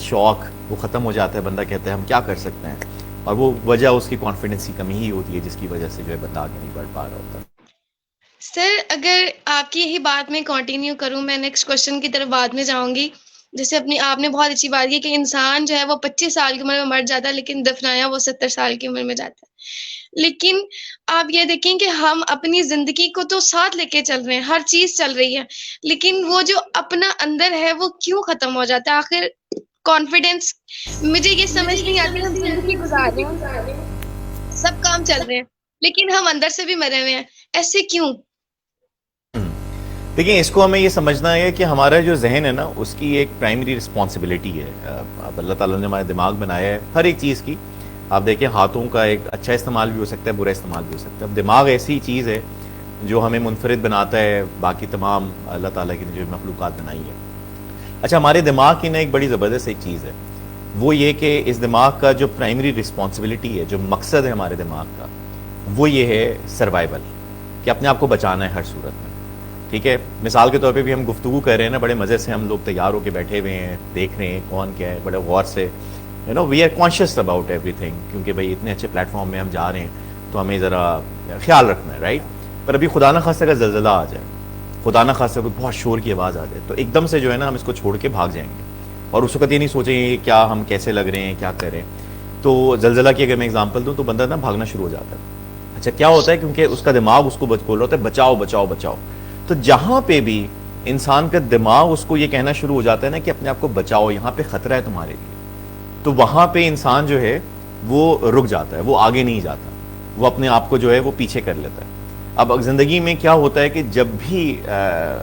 شوق وہ ختم ہو جاتا ہے, بندہ کہتا ہے ہم کیا کر سکتے ہیں, اور وہ وجہ اس کی کانفیڈنس کی کمی ہی ہوتی ہے جس کی وجہ سے جو ہے بندہ آگے نہیں بڑھ پا رہا ہوتا. سر اگر آپ کی یہی بات میں کنٹینیو کروں, میں نیکسٹ کوشچن کی طرف بعد میں جاؤں گی. جیسے آپ نے بہت اچھی بات کی کہ انسان جو ہے وہ 25 سال کی عمر میں مر جاتا ہے, لیکن دفنایا وہ 70 سال کی عمر میں جاتا ہے. لیکن آپ یہ دیکھیں کہ ہم اپنی زندگی کو تو ساتھ لے کے چل رہے ہیں, ہر چیز چل رہی ہے, لیکن وہ جو اپنا اندر ہے وہ کیوں ختم ہو جاتا ہے آخر؟ کانفیڈینس, مجھے یہ سمجھ نہیں آتی. ہم زندگی گزار رہے ہیں, سب کام چل رہے ہیں, لیکن ہم اندر سے بھی مرے ہوئے ہیں, ایسے کیوں؟ دیکھیں, اس کو ہمیں یہ سمجھنا ہے کہ ہمارا جو ذہن ہے نا اس کی ایک پرائمری رسپانسبلٹی ہے. اب اللہ تعالیٰ نے ہمارا دماغ بنایا ہے ہر ایک چیز کی. آپ دیکھیں ہاتھوں کا ایک اچھا استعمال بھی ہو سکتا ہے, برا استعمال بھی ہو سکتا ہے. اب دماغ ایسی چیز ہے جو ہمیں منفرد بناتا ہے باقی تمام اللہ تعالیٰ کی جو مخلوقات بنائی ہے. اچھا, ہمارے دماغ کی نا ایک بڑی زبردست ایک چیز ہے, وہ یہ کہ اس دماغ کا جو پرائمری رسپانسبلٹی ہے, جو مقصد ہے ہمارے دماغ کا, وہ یہ ہے سروائیول, کہ اپنے آپ کو بچانا ہے ہر صورت میں. ٹھیک ہے, مثال کے طور پہ بھی ہم گفتگو کر رہے ہیں نا, بڑے مزے سے ہم لوگ تیار ہو کے بیٹھے ہوئے ہیں, دیکھ رہے ہیں کون کیا ہے, بڑے غور سے, you know we are conscious about every thing, کیونکہ بھائی اتنے اچھے پلیٹ فارم میں ہم جا رہے ہیں تو ہمیں ذرا خیال رکھنا ہے, رائٹ. پر ابھی خدا نہ خواستہ اگر زلزلہ آ جائے, خدا نہ خواستہ کوئی بہت شور کی آواز آ جائے, تو ایک دم سے جو ہے نا ہم اس کو چھوڑ کے بھاگ جائیں گے, اور اس وقت یہ نہیں سوچیں گے کیا ہم کیسے لگ رہے ہیں, کیا کر رہے ہیں. تو زلزلہ کی اگر میں اگزامپل دوں تو بندہ نا بھاگنا شروع ہو جاتا ہے. اچھا, کیا ہوتا ہے, کیونکہ اس کا دماغ اس کو بول رہا ہوتا ہے بچاؤ بچاؤ بچاؤ. تو جہاں پہ بھی انسان کا دماغ اس کو یہ کہنا شروع ہو جاتا ہے نا کہ اپنے آپ کو بچاؤ, یہاں پہ خطرہ ہے تمہارے لیے, تو وہاں پہ انسان جو ہے وہ رک جاتا ہے, وہ آگے نہیں جاتا, وہ اپنے آپ کو جو ہے وہ پیچھے کر لیتا ہے. اب زندگی میں کیا ہوتا ہے کہ جب بھی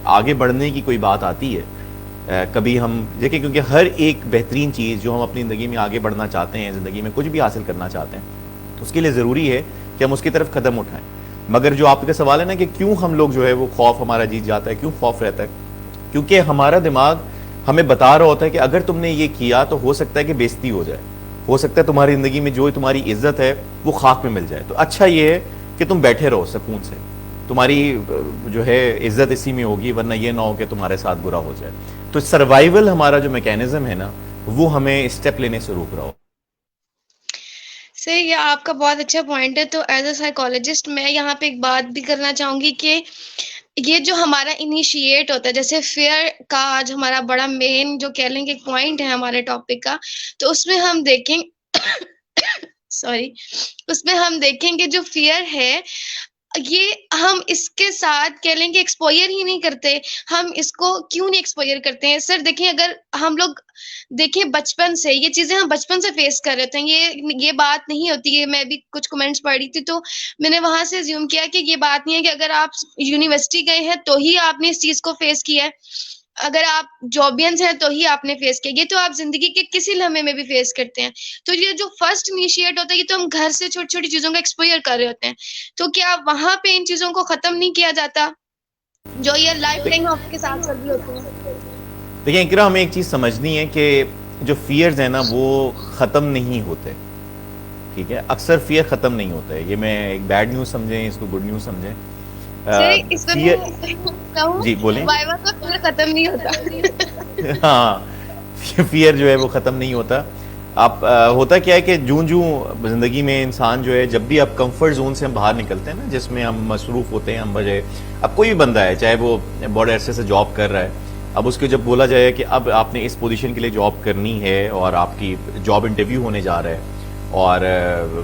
آگے بڑھنے کی کوئی بات آتی ہے, کبھی ہم دیکھیں, کیونکہ ہر ایک بہترین چیز جو ہم اپنی زندگی میں آگے بڑھنا چاہتے ہیں, زندگی میں کچھ بھی حاصل کرنا چاہتے ہیں, تو اس کے لیے ضروری ہے کہ ہم اس کی طرف قدم اٹھائیں. مگر جو آپ کا سوال ہے نا کہ کیوں ہم لوگ جو ہے وہ خوف ہمارا جیت جاتا ہے, کیوں خوف رہتا ہے, کیونکہ ہمارا دماغ ہمیں بتا رہا ہوتا ہے کہ اگر تم نے یہ کیا تو ہو سکتا ہے کہ بے عزتی ہو جائے, ہو سکتا ہے تمہاری زندگی میں جو تمہاری عزت ہے وہ خاک میں مل جائے. تو اچھا یہ ہے کہ تم بیٹھے رہو سکون سے, تمہاری جو ہے عزت اسی میں ہوگی, ورنہ یہ نہ ہو کہ تمہارے ساتھ برا ہو جائے. تو سروائیول ہمارا جو میکینزم ہے نا وہ ہمیں اسٹیپ لینے سے روک رہا ہو. صحیح, یہ آپ کا بہت اچھا پوائنٹ ہے. تو ایز اے سائیکالوجسٹ میں یہاں پہ ایک بات بھی کرنا چاہوں گی کہ یہ جو ہمارا انیشیٹ ہوتا ہے, جیسے فیئر کا آج ہمارا بڑا مین جو کہہ لیں گے پوائنٹ ہے ہمارے ٹاپک کا, تو اس میں ہم دیکھیں اس میں ہم دیکھیں کہ جو فیئر ہے یہ ہم اس کے ساتھ کہہ لیں کہ ایکسپوئر ہی نہیں کرتے. ہم اس کو کیوں نہیں ایکسپوئر کرتے ہیں سر؟ دیکھیں, اگر ہم لوگ دیکھیں بچپن سے یہ چیزیں ہم بچپن سے فیس کر رہے تھے, یہ بات نہیں ہوتی ہے. میں بھی کچھ کمنٹس پڑھ رہی تھی تو میں نے وہاں سے زیوم کیا کہ یہ بات نہیں ہے کہ اگر آپ یونیورسٹی گئے ہیں تو ہی آپ نے اس چیز کو فیس کیا ہے, اگر آپ جابینس ہیں تو ہی آپ نے فیس کیا. یہ تو آپ زندگی کے کسی لمحے میں بھی فیس کرتے ہیں. تو یہ جو فرسٹ انیشیٹ ہوتا ہے یہ تو ہم گھر سے چھوٹی چھوٹی چیزوں کا ایکسپوئر کر رہے ہوتے ہیں. تو کیا وہاں پہ ان چیزوں کو ختم نہیں کیا جاتا جو یہ لائف ٹائم آپ کے ساتھ چل رہی ہوتی ہیں؟ دیکھیں اقرا, ہمیں ایک چیز سمجھنی ہے کہ جو فیئرز ہیں نا وہ ختم نہیں ہوتے. ٹھیک ہے, اکثر فیئر ختم نہیں ہوتا ہے. یہ میں ایک بیڈ نیوز سمجھیں, اس کو گڈ نیوز سمجھیں. اس جی بولیں. وائوا کا فیئر ختم نہیں ہوتا. ہاں, فیئر جو ہے وہ ختم نہیں ہوتا. آپ ہوتا کیا ہے کہ جوں زندگی میں انسان جو ہے, جب بھی آپ کمفرٹ زون سے ہم باہر نکلتے ہیں نا, جس میں ہم مصروف ہوتے ہیں, ہم بجے اب کوئی بھی بندہ ہے چاہے وہ بڑے عرصے سے جاب کر رہا ہے, اب اس کو جب بولا جائے کہ اب آپ نے اس پوزیشن کے لیے جاب کرنی ہے اور آپ کی جاب انٹرویو ہونے جا رہا ہے اور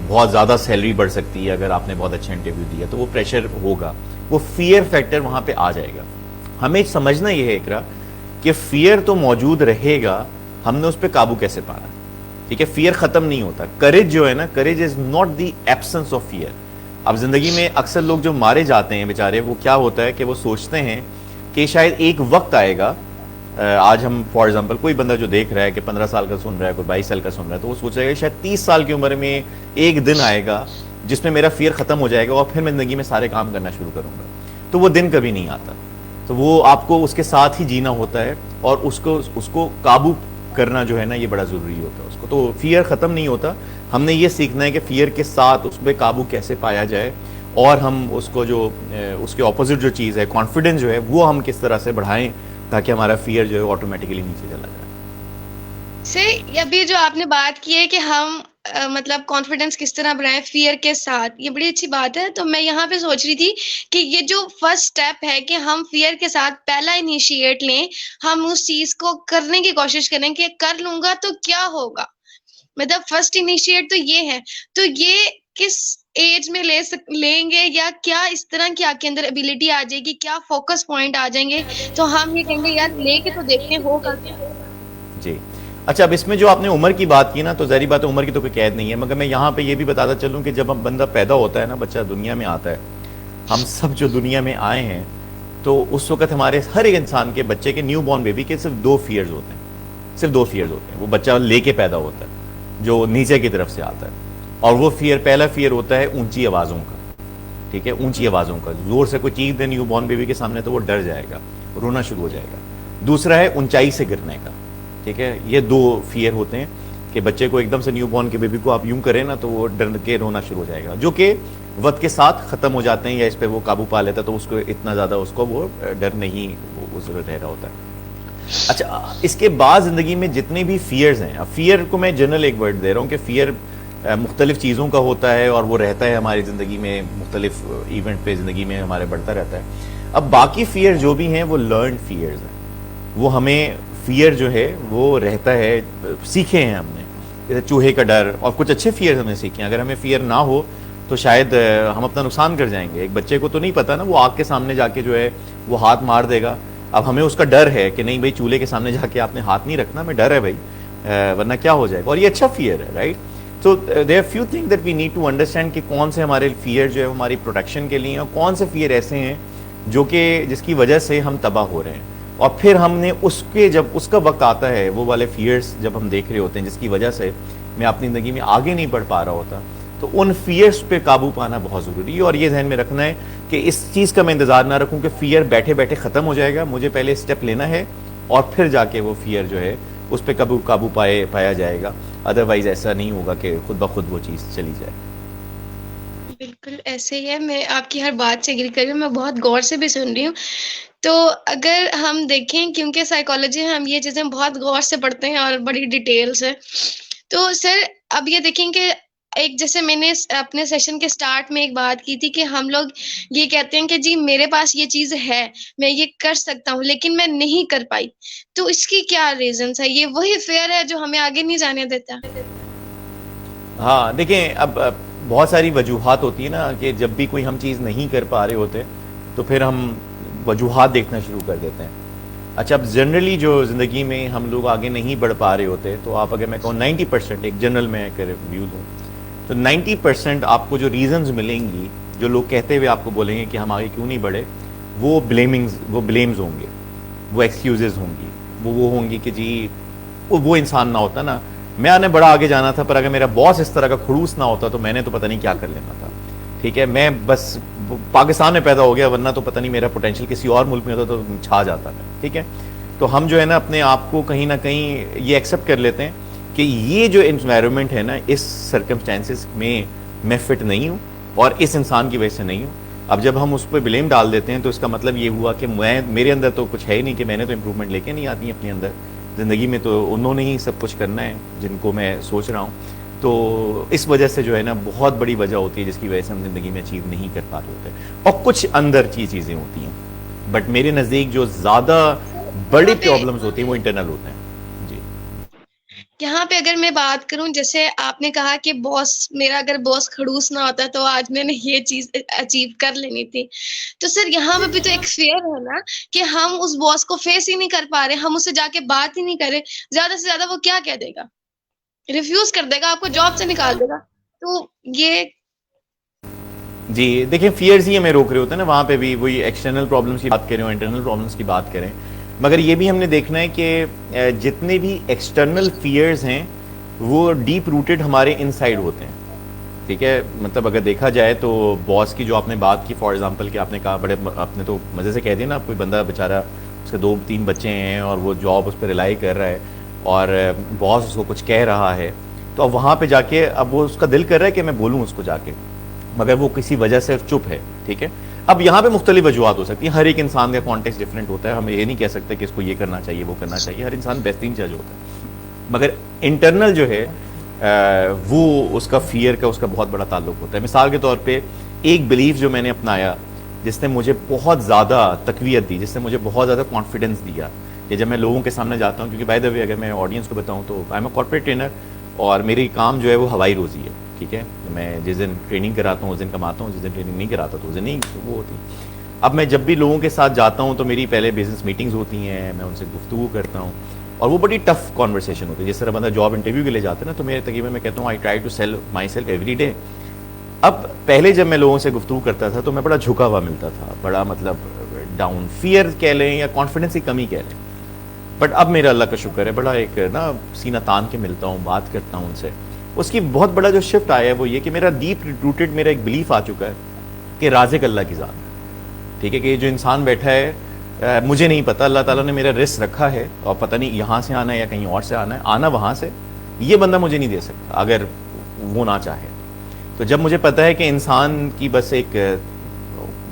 بہت زیادہ سیلری بڑھ سکتی ہے اگر آپ نے بہت اچھا انٹرویو دیا, تو وہ پریشر ہوگا, وہ فیئر فیکٹر وہاں پہ آ جائے گا. ہمیں سمجھنا یہ ہے اقرا کہ فیئر تو موجود رہے گا, ہم نے اس پہ قابو کیسے پانا. ٹھیک ہے, فیئر ختم نہیں ہوتا. کریج جو ہے نا, courage is not the absence of fear. اب زندگی میں اکثر لوگ جو مارے جاتے ہیں بیچارے, وہ کیا ہوتا ہے کہ وہ سوچتے ہیں کہ شاید ایک وقت آئے گا. آج ہم فار ایگزامپل کوئی بندہ جو دیکھ رہا ہے کہ 15 سال کا سن رہا ہے, کوئی 22 سال کا سن رہا ہے, تو وہ سوچ رہا ہے کہ شاید 30 سال کی عمر میں ایک دن آئے گا جس میں میرا فیئر ختم ہو جائے گا اور پھر میں زندگی میں سارے کام کرنا شروع کروں گا. تو وہ دن کبھی نہیں آتا. تو وہ آپ کو اس کے ساتھ ہی جینا ہوتا ہے, اور اس کو قابو کرنا جو ہے نا یہ بڑا ضروری ہوتا ہے اس کو. تو فیئر ختم نہیں ہوتا. ہم نے یہ سیکھنا ہے کہ فیئر کے ساتھ اس پہ قابو کیسے پایا جائے, اور ہم اس کو جو اس کے اپوزٹ جو چیز ہے کانفیڈنس جو ہے وہ ہم کس طرح سے بڑھائیں تاکہ ہمارا فیئر جو ہے آٹومیٹکلی نیچے چلا جائے. سے ابھی جو آپ نے بات کی ہے کہ ہم مطلب کانفیڈنس کس طرح بنائیں فیئر کے ساتھ، یہ بڑی اچھی بات ہے. تو میں یہاں پہ سوچ رہی تھی کہ یہ جو فرسٹ سٹیپ ہے کہ ہم فیئر کے ساتھ پہلا انیشیٹ لیں، ہم اس چیز کو کرنے کی کوشش کریں کہ کر لوں گا تو کیا ہوگا. مطلب فرسٹ انیشیٹ تو یہ ہے. تو یہ کس ایج میں لیں گے، یا کیا اس طرح کی آپ کے اندر ابیلٹی آ جائے گی، کیا فوکس پوائنٹ آ جائیں گے تو ہم یہ کہیں گے یار لے کے تو دیکھیں ہوگا کیا. جی اچھا، اب اس میں جو آپ نے عمر کی بات کی نا، تو ظاہری بات ہے عمر کی تو کوئی قید نہیں ہے، مگر میں یہاں پہ یہ بھی بتاتا چلوں کہ جب ہم بندہ پیدا ہوتا ہے نا، بچہ دنیا میں آتا ہے، ہم سب جو دنیا میں آئے ہیں، تو اس وقت ہمارے ہر ایک انسان کے بچے کے نیو بورن بیبی کے صرف 2 فیئرز ہوتے ہیں، صرف 2 فیئرز ہوتے ہیں. وہ بچہ لے کے پیدا ہوتا ہے جو نیچے کی طرف سے آتا ہے، اور وہ فیئر، پہلا فیئر ہوتا ہے اونچی آوازوں کا. ٹھیک ہے، اونچی آوازوں کا، زور سے کوئی چیز دے نیو بورن بیبی کے سامنے تو وہ ڈر جائے گا، رونا شروع ہو جائے گا. دوسرا ہے اونچائی سے گرنے کا. ٹھیک ہے، یہ 2 فیئر ہوتے ہیں کہ بچے کو ایک دم سے نیو بورن کے بیبی کو آپ یوں کریں نا تو وہ ڈر کے رونا شروع ہو جائے گا، جو کہ وقت کے ساتھ ختم ہو جاتے ہیں، یا اس پہ وہ قابو پا لیتا ہے تو اس کو اتنا زیادہ اس کو وہ ڈر نہیں اس رہ رہا ہوتا ہے. اچھا، اس کے بعد زندگی میں جتنے بھی فیئرز ہیں، اب فیئر کو میں جنرل ایک ورڈ دے رہا ہوں کہ فیئر مختلف چیزوں کا ہوتا ہے اور وہ رہتا ہے ہماری زندگی میں، مختلف ایونٹ پہ زندگی میں ہمارے بڑھتا رہتا ہے. اب باقی فیئر جو بھی ہیں وہ لرنڈ فیئرز ہیں، وہ ہمیں فیئر جو ہے وہ رہتا ہے، سیکھے ہیں ہم نے، جیسے چوہے کا ڈر، اور کچھ اچھے فیئر ہم نے سیکھے ہیں. اگر ہمیں فیئر نہ ہو تو شاید ہم اپنا نقصان کر جائیں گے. ایک بچے کو تو نہیں پتا نا، وہ آگ کے سامنے جا کے جو ہے وہ ہاتھ مار دے گا. اب ہمیں اس کا ڈر ہے کہ نہیں بھائی چولہے کے سامنے جا کے آپ نے ہاتھ نہیں رکھنا، میں ڈر ہے بھائی ورنہ کیا ہو جائے گا. اور یہ اچھا فیئر ہے، رائٹ. تو there are few thing that we need to understand کہ کون سے ہمارے فیئر جو ہے ہماری پروٹیکشن کے لیے، اور کون سے فیئر ایسے ہیں جو کہ جس کی وجہ سے ہم تباہ ہو رہے ہیں. اور پھر ہم نے اس کے جب اس کا وقت آتا ہے، وہ والے فیئرس جب ہم دیکھ رہے ہوتے ہیں جس کی وجہ سے میں اپنی زندگی میں آگے نہیں بڑھ پا رہا ہوتا، تو ان فیئرس پہ قابو پانا بہت ضروری ہے. اور یہ ذہن میں رکھنا ہے کہ اس چیز کا میں انتظار نہ رکھوں کہ فیئر بیٹھے بیٹھے ختم ہو جائے گا، مجھے پہلے اسٹیپ لینا ہے اور پھر جا کے وہ فیئر جو ہے اس پہ قابو پایا جائے گا. ادروائز ایسا نہیں ہوگا کہ خود بخود وہ چیز چلی جائے. بالکل ایسے ہی ہے، میں آپ کی ہر بات سے ایگری کر رہی ہوں، میں بہت غور سے بھی سن رہی ہوں. تو اگر ہم دیکھیں، کیونکہ سائیکالوجی میں ہم یہ چیزیں بہت غور سے پڑھتے ہیں اور بڑی ڈیٹیل سے، تو سر اب یہ دیکھیں کہ ایک جیسے میں نے اپنے سیشن کے سٹارٹ میں ایک بات کی تھی کہ ہم لوگ یہ کہتے ہیں کہ جی میرے پاس یہ چیز ہے، میں یہ کر سکتا ہوں، لیکن میں نہیں کر پائی. تو اس کی کیا ریزنس ہے؟ یہ وہی فیئر ہے جو ہمیں آگے نہیں جانے دیتا. ہاں دیکھیں، اب بہت ساری وجوہات ہوتی ہیں نا کہ جب بھی کوئی ہم چیز نہیں کر پا رہے ہوتے تو پھر ہم وجوہات دیکھنا شروع کر دیتے ہیں. اچھا، اب جنرلی جو زندگی میں ہم لوگ آگے نہیں بڑھ پا رہے ہوتے، تو آپ اگر میں کہوں 90%، ایک جنرل میں اگر ویو دوں تو 90% آپ کو جو ریزنز ملیں گی، جو لوگ کہتے ہوئے آپ کو بولیں گے کہ ہم آگے کیوں نہیں بڑھے، وہ بلیمز ہوں گے، وہ ایکسکیوزز ہوں گی، وہ ہوں گی کہ جی وہ انسان نہ ہوتا نا، میں نے بڑا آگے جانا تھا، پر اگر میرا باس اس طرح کا خڑوس نہ ہوتا تو میں نے تو پتہ نہیں کیا کر لینا تھا. ٹھیک ہے، میں بس پاکستان میں پیدا ہو گیا، ورنہ تو پتہ نہیں میرا پوٹینشیل کسی اور ملک میں ہوتا تو چھا جاتا میں. ٹھیک ہے، تو ہم جو ہے نا اپنے آپ کو کہیں نہ کہیں یہ ایکسیپٹ کر لیتے ہیں کہ یہ جو انوائرمنٹ ہے نا، اس سرکمسٹانسز میں میں فٹ نہیں ہوں اور اس انسان کی وجہ سے نہیں ہوں. اب جب ہم اس پہ بلیم ڈال دیتے ہیں تو اس کا مطلب یہ ہوا کہ میرے اندر تو کچھ ہے ہی نہیں، کہ میں نے تو امپروومنٹ لے کے نہیں آتی اپنے اندر زندگی میں، تو انہوں نے ہی سب کچھ کرنا ہے جن کو میں سوچ رہا ہوں. تو اس وجہ سے جو ہے نا بہت بڑی وجہ ہوتی ہے جس کی وجہ سے ہم زندگی میں اچیو نہیں کر پاتے ہوتے، اور کچھ اندر کی چیزیں ہوتی ہیں. بٹ میرے نزدیک جو زیادہ بڑی پرابلمز ہوتی ہیں وہ انٹرنل ہوتے ہیں. جی، یہاں پہ اگر میں بات کروں، جیسے آپ نے کہا کہ میرا اگر باس خڑوس نہ ہوتا تو آج میں نے یہ چیز اچیو کر لینی تھی. تو سر یہاں پہ بھی تو ایک فیئر ہے نا کہ ہم اس باس کو فیس ہی نہیں کر پا رہے، ہم اسے جا کے بات ہی نہیں کرے. زیادہ سے زیادہ وہ کیا کہہ دے گا؟ ریفیوز کر دے گا، آپ کو جاب سے نکال دے گا. تو یہ جی دیکھیں، فیئرز ہی ہمیں روک رہے ہوتے ہیں نا. وہاں پہ بھی وہی ایکسٹرنل پرابلمس کی بات کریں اور انٹرنل پرابلمس کی بات کریں، مگر یہ بھی ہم نے دیکھنا ہے کہ جتنے بھی ایکسٹرنل فیئرز ہیں وہ ڈیپ روٹڈ ہمارے ان سائڈ ہوتے ہیں. ٹھیک ہے، مطلب اگر دیکھا جائے تو باس کی جو آپ نے بات کی، فار ایگزامپل کہ آپ نے کہا بڑے، آپ نے تو مزے سے کہہ دیا نا، کوئی بندہ بیچارہ اس کے 2-3 بچے ہیں اور وہ جاب اس پہ ریلائی کر رہا ہے اور باس اس کو کچھ کہہ رہا ہے، تو اب وہاں پہ جا کے اب وہ اس کا دل کر رہا ہے کہ میں بولوں اس کو جا کے، مگر وہ کسی وجہ سے چپ ہے. ٹھیک ہے، اب یہاں پہ مختلف وجوہات ہو سکتی ہیں، ہر ایک انسان کا کانٹیکسٹ ڈفرینٹ ہوتا ہے. ہم یہ نہیں کہہ سکتے کہ اس کو یہ کرنا چاہیے وہ کرنا چاہیے، ہر انسان بہترین جج ہوتا ہے. مگر انٹرنل جو ہے وہ اس کا فیئر کا اس کا بہت بڑا تعلق ہوتا ہے. مثال کے طور پہ ایک بلیف جو میں نے اپنایا جس نے مجھے بہت زیادہ تقویت دی, جس نے مجھے بہت زیادہ کانفیڈنس دیا کہ جب میں لوگوں کے سامنے جاتا ہوں, کیونکہ بائی دا وے اگر میں آڈینس کو بتاؤں تو I am a corporate trainer اور میری کام جو ہے وہ ہوائی روزی ہے, ٹھیک ہے. میں جس دن ٹریننگ کراتا ہوں اس دن کماتا ہوں, جس دن ٹریننگ نہیں کراتا تو اس دن نہیں وہ ہوتی. اب میں جب بھی لوگوں کے ساتھ جاتا ہوں تو میری پہلے بزنس میٹنگز ہوتی ہیں, میں ان سے گفتگو کرتا ہوں اور وہ بڑی ٹف کانورسیشن ہوتی ہے. جس طرح بندہ جاب انٹرویو کے لیے جاتا ہے نا, تو میرے تقریباً میں کہتا ہوں I try to sell myself every day. اب پہلے جب میں لوگوں سے گفتگو کرتا تھا تو میں بڑا جھکا ہوا ملتا تھا, بڑا مطلب ڈاؤن, فیئر کہہ لیں یا کانفیڈنس کی کمی کہہ لیں. بٹ اب میرا اللہ کا شکر ہے بڑا ایک نا سینہ تان کے ملتا ہوں, بات کرتا ہوں ان سے. اس کی بہت بڑا جو شفٹ آیا ہے وہ یہ کہ میرا ڈیپ روٹڈ میرا ایک بلیف آ چکا ہے کہ رازق اللہ کی ذات ہے, ٹھیک ہے. کہ یہ جو انسان بیٹھا ہے مجھے نہیں پتا, اللہ تعالیٰ نے میرا رزق رکھا ہے اور پتہ نہیں یہاں سے آنا ہے یا کہیں اور سے آنا ہے, آنا وہاں سے یہ بندہ مجھے نہیں دے سکتا اگر وہ نہ چاہے. تو جب مجھے پتہ ہے کہ انسان کی بس ایک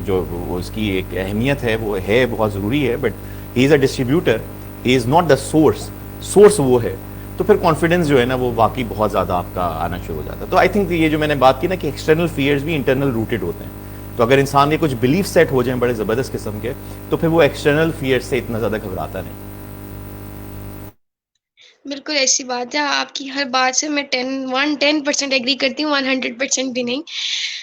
جو اس کی ایک اہمیت ہے وہ ہے بہت ضروری ہے, but he is a distributor, he is not the source وہ ہے, تو پھر کانفیڈنس جو ہے نا وہ واقعی بہت زیادہ آپ کا آنا شروع ہو جاتا ہے. تو آئی تھنک یہ جو میں نے بات کی نا کہ ایکسٹرنل فیئرز بھی انٹرنل روٹڈ ہوتے ہیں, تو اگر انسان کے کچھ بلیف سیٹ ہو جائیں بڑے زبردست قسم کے تو پھر وہ ایکسٹرنل فیئر سے اتنا زیادہ گھبراتا نہیں. بالکل ایسی بات ہے, آپ کی ہر بات سے میں 10% ایگری کرتی ہوں, 100% بھی نہیں.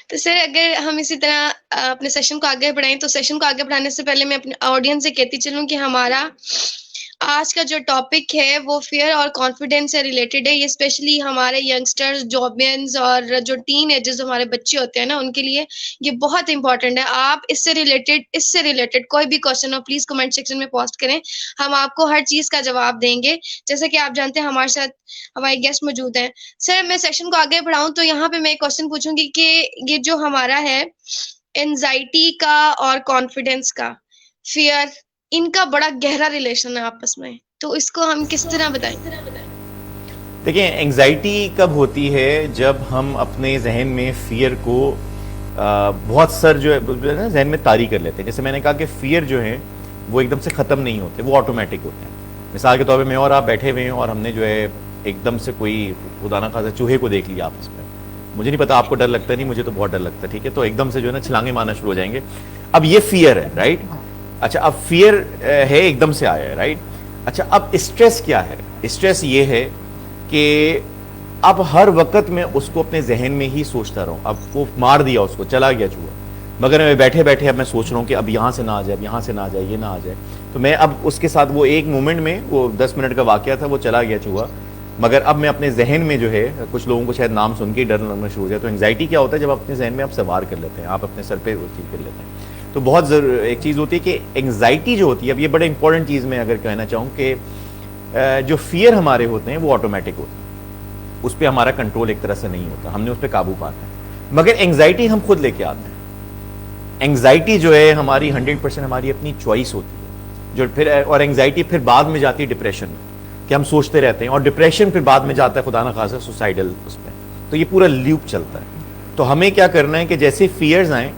تو سر اگر ہم اسی طرح اپنے سیشن کو آگے بڑھائیں تو سیشن کو آگے بڑھانے سے پہلے میں اپنے آڈینس سے کہتی چلوں کہ ہمارا آج کا جو ٹاپک ہے وہ فیئر اور کانفیڈینس سے ریلیٹڈ ہے. یہ اسپیشلی ہمارے ینگسٹرز, جابینز اور جو ٹین ایجز ہمارے بچے ہوتے ہیں نا ان کے لیے یہ بہت امپورٹنٹ ہے. آپ اس سے ریلیٹڈ کوئی بھی question who please comment section میں پوسٹ کریں, ہم آپ کو ہر چیز کا جواب دیں گے. جیسا کہ آپ جانتے ہیں ہمارے ساتھ ہمارے گیسٹ موجود ہیں. سر میں سیشن کو آگے بڑھاؤں تو یہاں پہ میں ایک کوشچن پوچھوں گی کہ یہ جو ہمارا ہے اینزائٹی کا اور کانفیڈینس کا, فیئر, ان کا بڑا گہرا ریلیشن ہے آپس میں, تو اس کو ہم کس طرح بتائیں؟ دیکھیں انگزائٹی کب ہوتی ہے جب ہم اپنے ذہن میں فیئر کو بہت سر جو ہے ذہن میں طاری کر لیتے ہیں. جیسے میں نے کہا کہ فیئر جو ہیں وہ ایک دم سے ختم نہیں ہوتے, وہ آٹومیٹک ہوتے ہیں. مثال کے طور پہ میں اور آپ بیٹھے ہوئے ہیں اور ہم نے جو ہے ایک دم سے کوئی خدا نہ خاصا چوہے کو دیکھ لیا آپس میں, مجھے نہیں پتا آپ کو ڈر لگتا نہیں, مجھے تو بہت ڈر لگتا ہے, ٹھیک ہے. تو ایک دم سے جو ہے نا چھلانگے مارنا شروع ہو جائیں گے. اب یہ فیئر ہے, رائٹ. اچھا اب فیئر ہے ایک دم سے آیا ہے, رائٹ. اچھا اب اسٹریس کیا ہے؟ اسٹریس یہ ہے کہ اب ہر وقت میں اس کو اپنے ذہن میں ہی سوچتا رہوں. اب وہ مار دیا, اس کو چلا گیا چوہا, مگر میں بیٹھے بیٹھے اب میں سوچ رہا ہوں کہ اب یہاں سے نہ آ جائے, اب یہاں سے نہ آ جائے, یہ نہ آ جائے. تو میں اب اس کے ساتھ وہ ایک مومنٹ میں وہ 10 منٹ کا واقعہ تھا, وہ چلا گیا چوہا, مگر اب میں اپنے ذہن میں جو ہے کچھ لوگوں کو شاید نام سن کے ڈر لگنا شروع ہو جائے. تو انگزائٹی کیا ہوتا ہے جب اپنے ذہن میں آپ سوار کر لیتے ہیں, آپ اپنے سر پہ وہ چیز کر لیتے ہیں. تو بہت ایک چیز ہوتی ہے کہ انگزائٹی جو ہوتی ہے, اب یہ بڑا امپورٹنٹ چیز میں اگر کہنا چاہوں کہ جو فیئر ہمارے ہوتے ہیں وہ آٹومیٹک ہوتے ہیں, اس پہ ہمارا کنٹرول ایک طرح سے نہیں ہوتا, ہم نے اس پہ قابو پانا ہے. مگر انگزائٹی ہم خود لے کے آتے ہیں. انگزائٹی جو ہے ہماری 100% ہماری اپنی چوائس ہوتی ہے, جو پھر اور انگزائٹی پھر بعد میں جاتی ہے ڈپریشن میں کہ ہم سوچتے رہتے ہیں, اور ڈپریشن پھر بعد میں جاتا ہے خدا نہ خاصا سوسائڈل اس میں. تو یہ پورا لیوپ چلتا ہے. تو ہمیں کیا کرنا ہے کہ جیسے فیئرز آئیں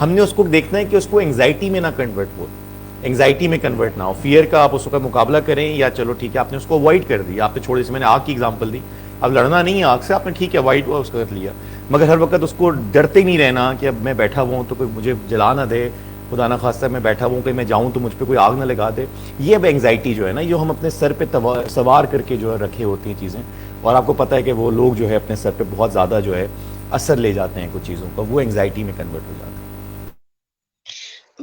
ہم نے اس کو دیکھنا ہے کہ اس کو انگزائٹی میں نہ کنورٹ ہو, انگزائٹی میں کنورٹ نہ ہو. فیئر کا آپ اس کا مقابلہ کریں, یا چلو ٹھیک ہے آپ نے اس کو اوائڈ کر دی, آپ نے چھوڑے, سے میں نے آگ کی ایگزامپل دی, اب لڑنا نہیں ہے آگ سے, آپ نے ٹھیک ہے اوائڈ اس کا کر لیا, مگر ہر وقت اس کو ڈرتے نہیں رہنا کہ اب میں بیٹھا ہوا ہوں تو کوئی مجھے جلا نہ دے, خدا نہ خواستہ میں بیٹھا ہوں کہ میں جاؤں تو مجھ پہ کوئی آگ نہ لگا دے. یہ اب انگزائٹی جو ہے نا جو ہم اپنے سر پہ سوار کر کے جو ہے رکھے ہوتی ہیں چیزیں, اور آپ کو پتہ ہے کہ وہ لوگ جو ہے اپنے سر پہ بہت زیادہ جو ہے اثر لے جاتے ہیں کچھ چیزوں کا, وہ انگزائٹی میں کنورٹ ہو جاتا ہے.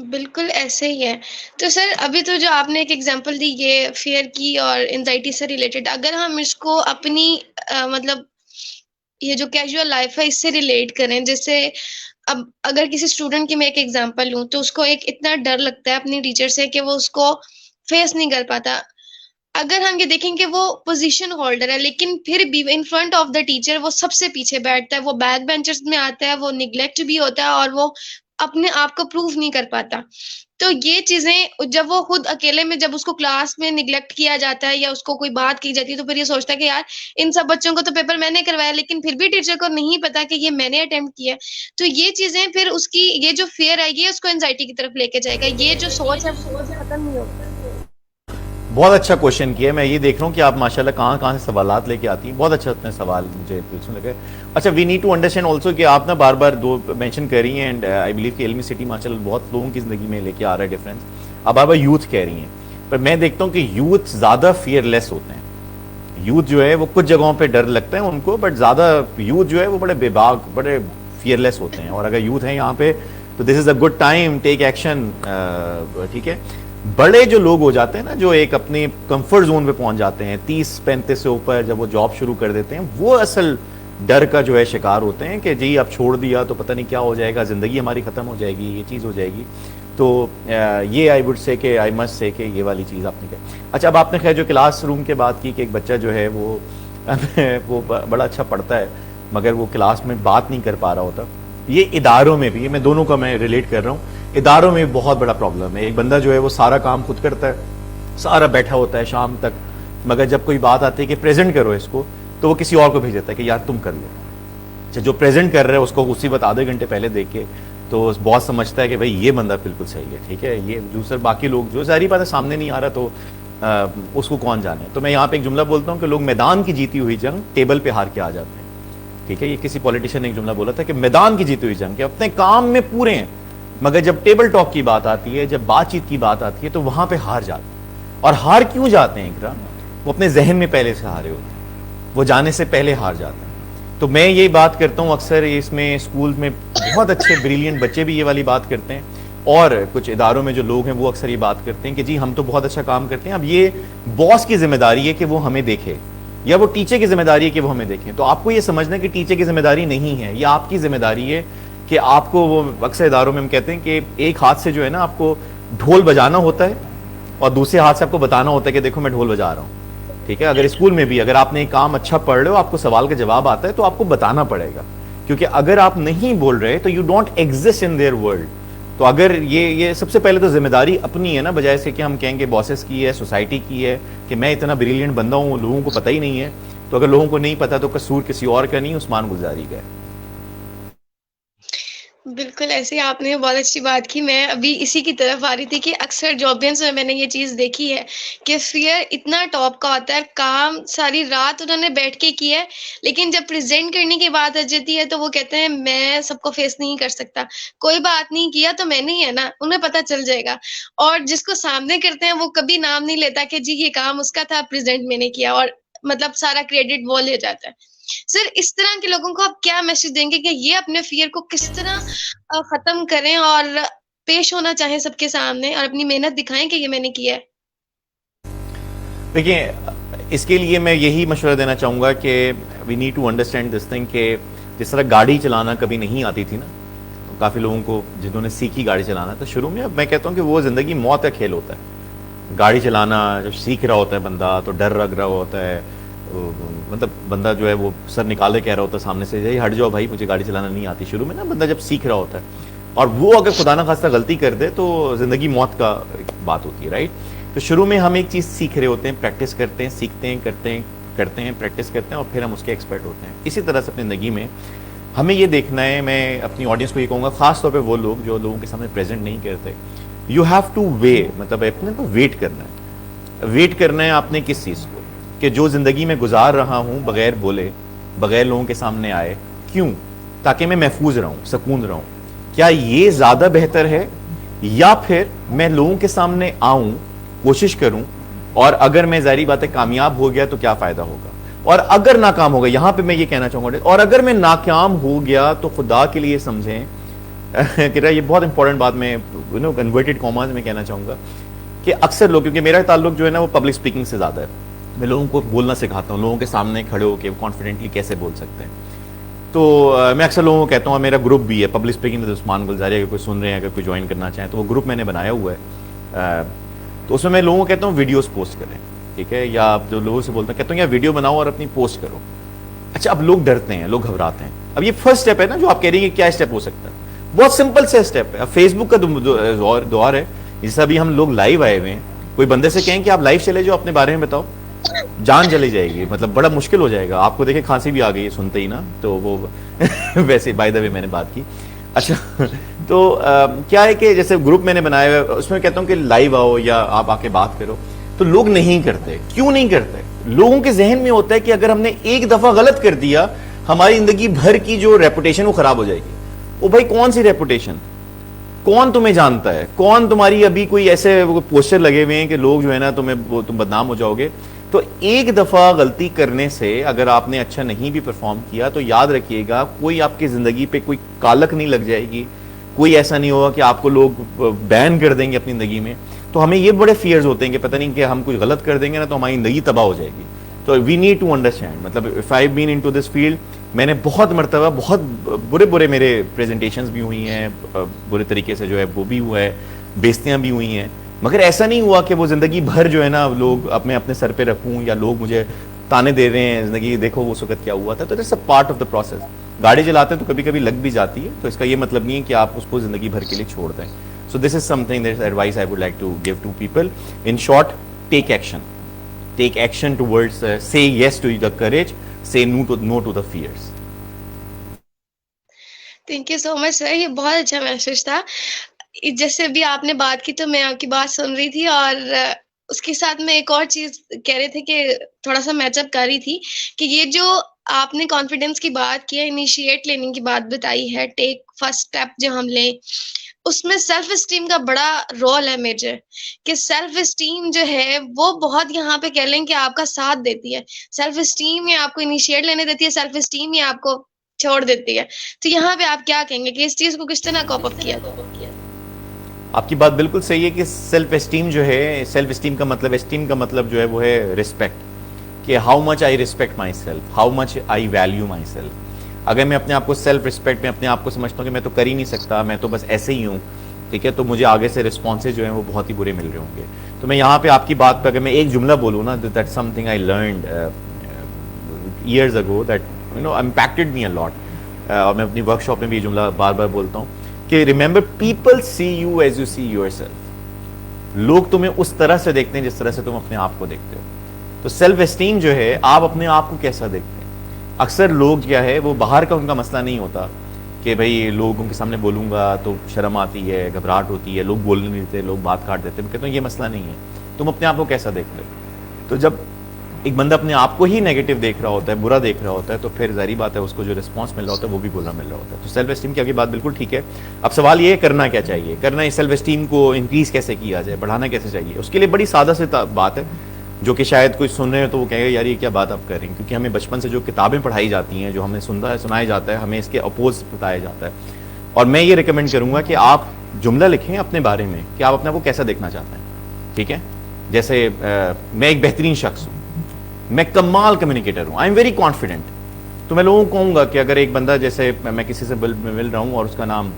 بالکل ایسے ہی ہے. تو سر ابھی تو جو آپ نے ایک ایگزامپل دی یہ فیئر کی اور انزائٹی سے ریلیٹڈ, اگر ہم اس کو اپنی مطلب یہ جو کیجول لائف ہے اس سے ریلیٹ کریں, جیسے اب اگر کسی اسٹوڈنٹ کی میں ایک ایگزامپل لوں تو اس کو ایک اتنا ڈر لگتا ہے اپنی ٹیچر سے کہ وہ اس کو فیس نہیں کر پاتا. اگر ہم یہ دیکھیں کہ وہ پوزیشن ہولڈر ہے لیکن پھر بھی ان فرنٹ آف دا ٹیچر وہ سب سے پیچھے بیٹھتا ہے, وہ بیک بینچرز میں آتا ہے, وہ نیگلیکٹ بھی ہوتا ہے, اور وہ اپنے آپ کو پروف نہیں کر پاتا. تو یہ چیزیں جب وہ خود اکیلے میں, جب اس کو کلاس میں نیگلیکٹ کیا جاتا ہے یا اس کو کوئی بات کی جاتی ہے, تو پھر یہ سوچتا ہے کہ یار ان سب بچوں کو تو پیپر میں نے کروایا لیکن پھر بھی ٹیچر کو نہیں پتا کہ یہ میں نے اٹیمپٹ کیا. تو یہ چیزیں پھر اس کی یہ جو فیئر ہے یہ اس کو انزائٹی کی طرف لے کے جائے گا, یہ جو سوچ ہے وہ ختم نہیں ہوگی. بہت اچھا کوشچن کیا. میں یہ دیکھ رہا ہوں کہ آپ ماشاءاللہ کہاں کہاں سے سوالات لے کے آتی ہیں. بہت اچھا اپنے سوال مجھے پوچھنے لگے. اچھا, we need to understand also کہ آپ نا بار بار دو مینشن کر رہی ہیں, اینڈ آئی بلیو کہ علمی سٹی ماشاءاللہ بہت لوگوں کی زندگی میں لے کے آ رہا ہے ڈفرینس. آپ بار بار یوتھ کہہ رہی ہیں, پر میں دیکھتا ہوں کہ یوتھ زیادہ فیئر لیس ہوتے ہیں. یوتھ جو ہے وہ کچھ جگہوں پہ ڈر لگتا ہے ان کو, بٹ زیادہ یوتھ جو ہے وہ بڑے بے باک, بڑے فیئر لیس ہوتے ہیں. اور اگر یوتھ ہیں یہاں پہ تو this is a good time, take action. ٹھیک ہے, بڑے جو لوگ ہو جاتے ہیں نا, جو ایک اپنے کمفرٹ زون پہ پہنچ جاتے ہیں 30-35 سے اوپر, جب وہ جاب شروع کر دیتے ہیں, وہ اصل ڈر کا جو ہے شکار ہوتے ہیں کہ جی اب چھوڑ دیا تو پتہ نہیں کیا ہو جائے گا, زندگی ہماری ختم ہو جائے گی, یہ چیز ہو جائے گی. تو یہ آئی وڈ سے کہ آئی مسٹ سے کہ یہ والی چیز آپ نے کہی. اچھا, اب آپ نے خیر جو کلاس روم کے بات کی کہ ایک بچہ جو ہے وہ بڑا اچھا پڑھتا ہے مگر وہ کلاس میں بات نہیں کر پا رہا ہوتا. یہ اداروں میں بھی, میں دونوں کا میں ریلیٹ کر رہا ہوں, اداروں میں بہت بڑا پرابلم ہے. ایک بندہ جو ہے وہ سارا کام خود کرتا ہے, سارا بیٹھا ہوتا ہے شام تک, مگر جب کوئی بات آتی ہے کہ پریزنٹ کرو اس کو, تو وہ کسی اور کو بھیج دیتا ہے کہ یار تم کر لو. اچھا, جو پریزنٹ کر رہا ہے اس کو اسی وقت آدھے گھنٹے پہلے دیکھ کے تو بہت سمجھتا ہے کہ بھائی یہ بندہ بالکل صحیح ہے, ٹھیک ہے, یہ دوسرے باقی لوگ جو ظاہری بات ہے سامنے نہیں آ رہا تو اس کو کون جانے. تو میں یہاں پہ ایک جملہ بولتا ہوں کہ لوگ میدان کی جیتی ہوئی جنگ ٹیبل پہ ہار کے آ جاتے ہیں. ٹھیک ہے, یہ کسی پولیٹیشین نے ایک جملہ بولا تھا کہ میدان کی جیتی ہوئی جنگ, کہ اپنے کام میں پورے ہیں مگر جب ٹیبل ٹاک کی بات آتی ہے, جب بات چیت کی بات آتی ہے تو وہاں پہ ہار جاتے ہیں. اور ہار کیوں جاتے ہیں اقرا؟ وہ اپنے ذہن میں پہلے سے ہارے ہوتے ہیں, وہ جانے سے پہلے ہار جاتے ہیں. تو میں یہ بات کرتا ہوں اکثر, اس میں اسکول میں بہت اچھے بریلینٹ بچے بھی یہ والی بات کرتے ہیں, اور کچھ اداروں میں جو لوگ ہیں وہ اکثر یہ بات کرتے ہیں کہ جی ہم تو بہت اچھا کام کرتے ہیں, اب یہ باس کی ذمہ داری ہے کہ وہ ہمیں دیکھے, یا وہ ٹیچر کی ذمہ داری ہے کہ وہ ہمیں دیکھیں. تو آپ کو یہ سمجھنا ہے کہ ٹیچر کی ذمہ داری نہیں ہے, یہ آپ کی ذمہ داری ہے کہ آپ کو, وہ اکثر اداروں میں ہم کہتے ہیں کہ ایک ہاتھ سے جو ہے نا آپ کو ڈھول بجانا ہوتا ہے اور دوسرے ہاتھ سے آپ کو بتانا ہوتا ہے کہ دیکھو میں ڈھول بجا رہا ہوں. ٹھیک ہے, اگر اسکول میں بھی اگر آپ نے ایک کام اچھا پڑھ رہے ہو, آپ کو سوال کا جواب آتا ہے, تو آپ کو بتانا پڑے گا, کیونکہ اگر آپ نہیں بول رہے تو you don't exist in their world. تو اگر یہ سب سے پہلے تو ذمہ داری اپنی ہے نا, بجائے سے کہ ہم کہیں گے باسز کی ہے, سوسائٹی کی ہے, کہ میں اتنا بریلینٹ بندہ ہوں لوگوں کو پتہ ہی نہیں ہے. تو اگر لوگوں کو نہیں پتا تو قصور کسی اور کا نہیں, عثمان گلزاری کا ہے. بالکل ایسے ہی آپ نے بہت اچھی بات کی. میں ابھی اسی کی طرف آ رہی تھی کہ اکثر جابینس میں نے یہ چیز دیکھی ہے کہ فیئر اتنا ٹاپ کا ہوتا ہے, کام ساری رات انہوں نے بیٹھ کے کیا ہے, لیکن جب پریزنٹ کرنے کی بات آ جاتی ہے تو وہ کہتے ہیں میں سب کو فیس نہیں کر سکتا, کوئی بات نہیں, کیا تو میں نہیں ہے نا, انہیں پتہ چل جائے گا. اور جس کو سامنے کرتے ہیں وہ کبھی نام نہیں لیتا کہ جی یہ کام اس کا تھا, پریزنٹ میں نے کیا, اور مطلب سارا کریڈٹ وہ لے جاتا ہے. سر, اس طرح کے لوگوں کو آپ کیا میسج دیں گے کہ یہ اپنے فیئر کو کس طرح ختم کریں اور پیش ہونا چاہیں سب کے سامنے اور اپنی محنت دکھائیں کہ یہ میں نے کیا ہے؟ دیکھیں, اس کے لیے میں یہی مشورہ دینا چاہوں گا کہ we need to understand this thing, کہ جس طرح گاڑی چلانا کبھی نہیں آتی تھی نا, کافی لوگوں کو جنہوں نے سیکھی گاڑی چلانا تو شروع میں, اب میں کہتا ہوں کہ وہ زندگی موت کا کھیل ہوتا ہے. گاڑی چلانا جب سیکھ رہا ہوتا ہے بندہ تو ڈر لگ رہا ہوتا ہے, مطلب بندہ جو ہے وہ سر نکالے کہہ رہا ہوتا ہے سامنے سے, ہٹ جاؤ بھائی مجھے گاڑی چلانا نہیں آتی. شروع میں نا بندہ جب سیکھ رہا ہوتا ہے, اور وہ اگر خدا نہ خواستہ غلطی کر دے تو زندگی موت کا بات ہوتی ہے, رائٹ. تو شروع میں ہم ایک چیز سیکھ رہے ہوتے ہیں, پریکٹس کرتے ہیں, سیکھتے ہیں, کرتے ہیں, پریکٹس کرتے ہیں, اور پھر ہم اس کے ایکسپرٹ ہوتے ہیں. اسی طرح سے اپنی زندگی میں ہمیں یہ دیکھنا ہے, میں اپنی آڈینس کو یہ کہوں گا, خاص طور پہ وہ لوگ جو لوگوں کے سامنے پریزنٹ نہیں کرتے, یو ہیو ٹو مطلب اپنے کو ویٹ کرنا ہے. ویٹ کرنا ہے آپ نے کس چیز کو, کہ جو زندگی میں گزار رہا ہوں بغیر بولے, بغیر لوگوں کے سامنے آئے, کیوں؟ تاکہ میں محفوظ رہوں, سکون رہوں. کیا یہ زیادہ بہتر ہے, یا پھر میں لوگوں کے سامنے آؤں, کوشش کروں, اور اگر میں ظاہری بات ہے کامیاب ہو گیا تو کیا فائدہ ہوگا, اور اگر ناکام ہو گیا, یہاں پہ میں یہ کہنا چاہوں گا, اور اگر میں ناکام ہو گیا تو خدا کے لیے سمجھیں کہ یہ بہت امپورٹنٹ بات میں انورٹڈ کاماز میں کہنا چاہوں گا, کہ اکثر لوگ, کیونکہ میرا تعلق جو ہے نا وہ پبلک اسپیکنگ سے زیادہ ہے, میں لوگوں کو بولنا سکھاتا ہوں, لوگوں کے سامنے کھڑے ہو کے کانفیڈنٹلی کیسے بول سکتے ہیں. تو میں اکثر لوگوں کو کہتا ہوں, میرا گروپ بھی ہے پبلک اسپیکنگ ود عثمان گلزاری, اگر کوئی سن رہے ہیں, اگر کوئی جوائن کرنا چاہیں تو وہ گروپ میں نے بنایا ہوا ہے. تو اس میں لوگوں کو کہتا ہوں ویڈیوز پوسٹ کریں, ٹھیک ہے, یا جو لوگوں سے بولتا ہوں کہتا ہوں یا ویڈیو بناؤ اور اپنی پوسٹ کرو. اچھا, اب لوگ ڈرتے ہیں, لوگ گھبراتے ہیں. اب یہ فرسٹ اسٹیپ ہے نا جو آپ کہہ رہی ہیں کہ کیا اسٹیپ ہو سکتا ہے, بہت سمپل سے اسٹیپ ہے. اب فیس بک کا دور ہے, جیسا ابھی ہم لوگ لائیو آئے ہوئے ہیں, کوئی بندے سے کہیں کہ آپ لائیو چلے جاؤ, اپنے بارے میں بتاؤ, جان چلی جائے گی, مطلب بڑا مشکل ہو جائے گا. آپ کو دیکھیں کھانسی بھی آ گئی سنتے ہی نا, تو وہ ویسے بائی دا وے میں نے بات کی. اچھا, تو کیا ہے کہ جیسے گروپ میں نے بنایا ہوا ہے, اس میں کہتا ہوں کہ لائیو آؤ یا آپ آ کے بات کرو. تو لوگ نہیں کرتے. کیوں نہیں کرتے؟ لوگوں کے ذہن میں ہوتا ہے کہ اگر ہم نے ایک دفعہ غلط کر دیا ہماری زندگی بھر کی جو ریپوٹیشن وہ خراب ہو جائے گی. او بھائی کون سی ریپوٹیشن؟ کون تمہیں جانتا ہے؟ کون تمہاری ابھی کوئی ایسے پوسٹر لگے ہوئے ہیں کہ لوگ جو ہے نا تم بدنام ہو جاؤ گے. تو ایک دفعہ غلطی کرنے سے اگر آپ نے اچھا نہیں بھی پرفارم کیا تو یاد رکھیے گا کوئی آپ کی زندگی پہ کوئی کالک نہیں لگ جائے گی, کوئی ایسا نہیں ہوگا کہ آپ کو لوگ بین کر دیں گے اپنی زندگی میں. تو ہمیں یہ بڑے فیئرز ہوتے ہیں کہ پتہ نہیں کہ ہم کوئی غلط کر دیں گے نا تو ہماری زندگی تباہ ہو جائے گی. تو وی نیڈ ٹو انڈرسٹینڈ, مطلب if I been into this field, میں نے بہت مرتبہ بہت برے میرے پریزنٹیشنز بھی ہوئی ہیں, برے طریقے سے جو ہے وہ بھی ہوا ہے, بےزتیاں بھی ہوئی ہیں, مگر ایسا نہیں ہوا کہ وہ زندگی بھر جو ہے نا لوگ اپنے سر پہ رکھوں یا لوگ مجھے تانے دے رہے ہیں زندگی دیکھو اس وقت کیا ہوا تھا. تو it's a part of the process. گاڑی چلاتے ہیں تو کبھی کبھی لگ بھی جاتی ہے, تو اس کا یہ مطلب نہیں ہے کہ آپ اس کو زندگی بھر کے لیے چھوڑ دیں. So this is something, that advice I would like to give to people. In short, take action. Take action towards, say yes to the courage, say no to the fears. Thank you so much sir, یہ بہت اچھا message تھا. جیسے ابھی آپ نے بات کی تو میں آپ کی بات سن رہی تھی, اور اس کے ساتھ میں ایک اور چیز کہہ رہے تھے کہ تھوڑا سا میچ اپ کر رہی تھی کہ یہ جو آپ نے کانفیڈینس کی بات کی ہے, انیشیٹ لینے کی بات بتائی ہے, ٹیک فرسٹ اسٹیپ جو ہم لیں, اس میں سیلف اسٹیم کا بڑا رول ہے میجر. کہ سیلف اسٹیم جو ہے وہ بہت یہاں پہ کہہ لیں کہ آپ کا ساتھ دیتی ہے. سیلف اسٹیم یا آپ کو انیشیٹ لینے دیتی ہے, سیلف اسٹیم یا آپ کو چھوڑ دیتی ہے. تو یہاں پہ آپ کیا کہیں گے کہ اس چیز کو کس طرح کوپ اپ کیا جائے؟ آپ کی بات بالکل صحیح ہے کہ سیلف اسٹیم جو ہے, سیلف اسٹیم کا مطلب, اسٹیم کا مطلب جو ہے وہ ہے رسپیکٹ, کہ how much I respect my self, how much I value my self. اگر میں اپنے آپ کو سیلف رسپیکٹ میں اپنے آپ کو سمجھتا ہوں کہ میں تو کر ہی نہیں سکتا, میں تو بس ایسے ہی ہوں, ٹھیک ہے, تو مجھے آگے سے رسپانسز جو ہیں وہ بہت ہی برے مل رہے ہوں گے. تو میں یہاں پہ آپ کی بات پہ اگر میں ایک جملہ بولوں نا, that something I learned years ago that you know impacted me a lot, اور میں اپنی ورک شاپ میں بھی یہ جملہ بار بار بولتا ہوں کہ remember people see you as you see your self. لوگ تمہیں اس طرح سے دیکھتے ہیں جس طرح سے تم اپنے آپ کو دیکھتے ہو. تو سیلف اسٹیم جو ہے, آپ اپنے آپ کو کیسا دیکھتے ہیں. اکثر لوگ کیا ہے وہ باہر کا ان کا مسئلہ نہیں ہوتا کہ بھائی لوگوں کے سامنے بولوں گا تو شرم آتی ہے, گھبراہٹ ہوتی ہے, لوگ بولنے نہیں دیتے, لوگ بات کاٹ دیتے. میں کہتا ہوں یہ مسئلہ نہیں ہے, تم اپنے آپ کو کیسا دیکھتے ہو. تو جب ایک بندہ اپنے آپ کو ہی نیگیٹو دیکھ رہا ہوتا ہے, برا دیکھ رہا ہوتا ہے, تو پھر ظاہری بات ہے اس کو جو رسپانس مل رہا ہوتا ہے وہ بھی برا مل رہا ہوتا ہے. تو سیلف اسٹیم کی آپ کی بات بالکل ٹھیک ہے. اب سوال یہ ہے کرنا کیا چاہیے, کرنا اس سیلف اسٹیم کو انکریز کیسے کیا جائے, بڑھانا کیسے چاہیے. اس کے لیے بڑی سادہ سی بات ہے جو کہ شاید کوئی سن رہے ہو تو وہ کہے گا یار یہ کیا بات آپ کر رہے ہیں, کیونکہ ہمیں بچپن سے جو کتابیں پڑھائی جاتی ہیں, جو ہمیں سنایا جاتا ہے, ہمیں اس کے اپوز بتایا جاتا ہے. اور میں یہ ریکمینڈ کروں گا کہ آپ جملہ لکھیں اپنے بارے میں کہ آپ اپنے آپ کو کیسا دیکھنا چاہتے ہیں. ٹھیک ہے, جیسے میں ایک بہترین شخص ہوں, میں کمال کمیونیکیٹر ہوں, آئی ایم ویری کانفیڈنٹ. تو میں لوگوں کو کہوں گا کہ اگر ایک بندہ جیسے میں کسی سے مل رہا ہوں اور اس کا نام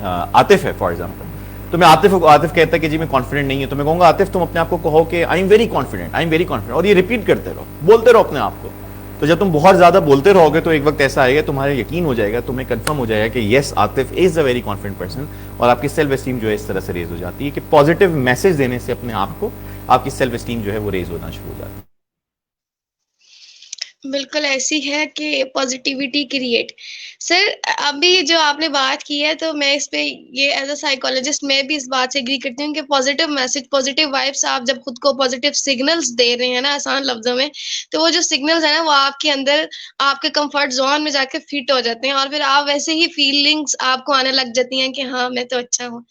عاطف ہے فار ایگزامپل, تو میں عاطف کہتا ہے کہ جی میں کانفیڈنٹ نہیں ہوں, تو میں کہوں گا عاطف تم اپنے آپ کو کہو کہ I am very confident, I am very confident, اور یہ ریپیٹ کرتے رہو, بولتے رہو اپنے آپ کو. تو جب تم بہت زیادہ بولتے رہو گے تو ایک وقت ایسا آئے گا تمہارا یقین ہو جائے گا, تمہیں کنفرم ہو جائے گا کہ یس عاطف از اے ویری کانفیڈنٹ پرسن, اور آپ کی سیلف اسٹیم جو ہے اس طرح سے ریز ہو جاتی ہے کہ پازیٹیو میسج دینے سے اپنے آپ کو آپ کی سیلف اسٹیم جو ہے وہ ریز ہونا شروع ہو جاتی ہے. بالکل ایسی ہے کہ پازیٹیوٹی کریٹ. سر ابھی جو آپ نے بات کی ہے تو میں اس پہ یہ ایز اے سائیکالوجسٹ میں بھی اس بات سے اگری کرتی ہوں کہ پازیٹیو میسج, پازیٹیو وائبس, آپ جب خود کو پازیٹیو سگنلز دے رہے ہیں نا آسان لفظوں میں, تو وہ جو سگنلز ہیں نا وہ آپ کے اندر آپ کے کمفرٹ زون میں جا کے فٹ ہو جاتے ہیں, اور پھر آپ ویسے ہی فیلنگس آپ کو آنے لگ جاتی ہیں کہ ہاں میں تو اچھا ہوں.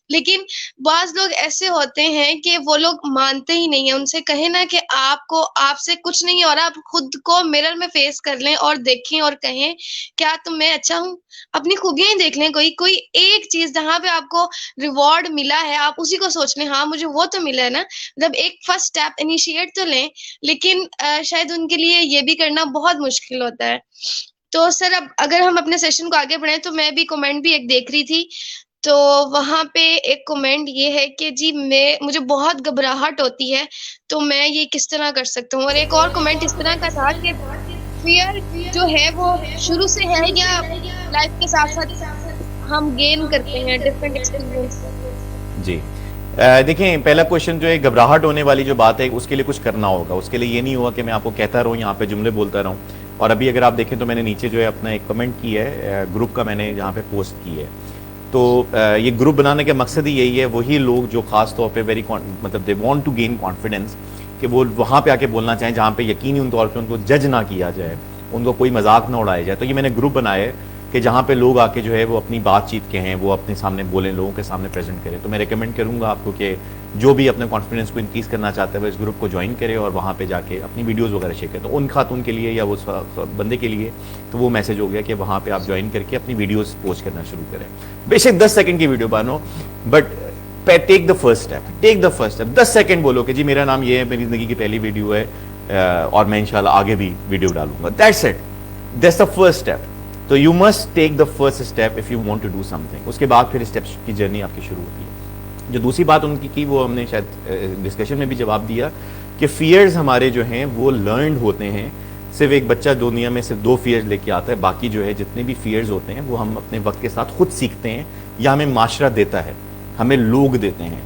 لیکن بعض لوگ ایسے ہوتے ہیں کہ وہ لوگ مانتے ہی نہیں ہیں. ان سے کہیں نا کہ آپ سے کچھ نہیں ہو رہا, آپ خود کو مرر میں فیس کر لیں اور دیکھیں اور کہیں کیا تم میں اچھا ہوں. اپنی خوبیاں ہی دیکھ لیں, کوئی ایک چیز جہاں پہ آپ کو ریوارڈ ملا ہے آپ اسی کو سوچ لیں, ہاں مجھے وہ تو ملا ہے نا. مطلب ایک فرسٹ اسٹیپ انیشیٹ تو لیں, لیکن شاید ان کے لیے یہ بھی کرنا بہت مشکل ہوتا ہے. تو سر اب اگر ہم اپنے سیشن کو آگے بڑھائیں تو میں بھی کمنٹ بھی ایک دیکھ رہی تھی, تو وہاں پہ ایک کمنٹ یہ ہے کہ جی مجھے بہت گھبراہٹ ہوتی ہے تو میں یہ کس طرح کر سکتا ہوں. اور ایک اور کمنٹ اس طرح کا تھا کہ فیئر جو ہے وہ شروع سے ہے یا لائف کے ساتھ ساتھ ہم گین کرتے ہیں ڈفرینٹ ایکسپیرینس. جی دیکھیں, پہلا کوشچن جو ہے گھبراہٹ ہونے والی جو بات ہے اس کے لیے کچھ کرنا ہوگا. اس کے لیے یہ نہیں ہوا کہ میں آپ کو کہتا رہوں یہاں پہ جملے بولتا رہوں. اور ابھی اگر آپ دیکھیں تو میں نے نیچے جو ہے اپنا ایک کمنٹ کی ہے گروپ کا, میں نے یہاں پہ پوسٹ کی ہے تو یہ گروپ بنانے کا مقصد ہی یہی ہے. وہی لوگ جو خاص طور پہ مطلب they want to gain confidence, کہ وہ وہاں پہ آ کے بولنا چاہیں جہاں پہ یقینی طور پہ ان کو جج نہ کیا جائے, ان کو کوئی مذاق نہ اڑایا جائے. تو یہ میں نے گروپ بنایا ہے کہ جہاں پہ لوگ آ کے جو ہے وہ اپنی بات چیت کہیں, وہ اپنے سامنے بولیں, لوگوں کے سامنے پریزنٹ کریں. تو میں ریکمینڈ کروں گا آپ کو کہ جو بھی اپنے کانفیڈنس کو انکریز کرنا چاہتا ہے وہ اس گروپ کو جوائن کرے اور وہاں پہ جا کے اپنی ویڈیوز وغیرہ شیئر کرے. تو ان خاتون کے لیے یا اس بندے کے لیے تو وہ میسج ہو گیا کہ وہاں پہ آپ جوائن کر کے اپنی ویڈیوز پوسٹ کرنا شروع کریں. بے شک 10 سیکنڈ کی ویڈیو بنو, but take the first step, take the first step. 10 second بولو کہ جی میرا نام یہ ہے, میری زندگی کی پہلی ویڈیو ہے اور میں انشاءاللہ آگے بھی ویڈیو ڈالوں گا. That's it, that's the first step. تو you must take the first step if you want to do something. اس کے بعد پھر اسٹیپس کی جرنی آپ کی شروع ہوتی ہے. جو دوسری بات ان کی وہ ہم نے شاید ڈسکشن میں بھی جواب دیا کہ فیئرز ہمارے جو ہیں وہ لرنڈ ہوتے ہیں. صرف ایک بچہ دنیا میں صرف 2 فیئرز لے کے آتا ہے, باقی جو ہے جتنے بھی فیئرز ہوتے ہیں وہ ہم اپنے وقت کے ساتھ خود سیکھتے ہیں, یا ہمیں معاشرہ دیتا ہے, ہمیں لوگ دیتے ہیں.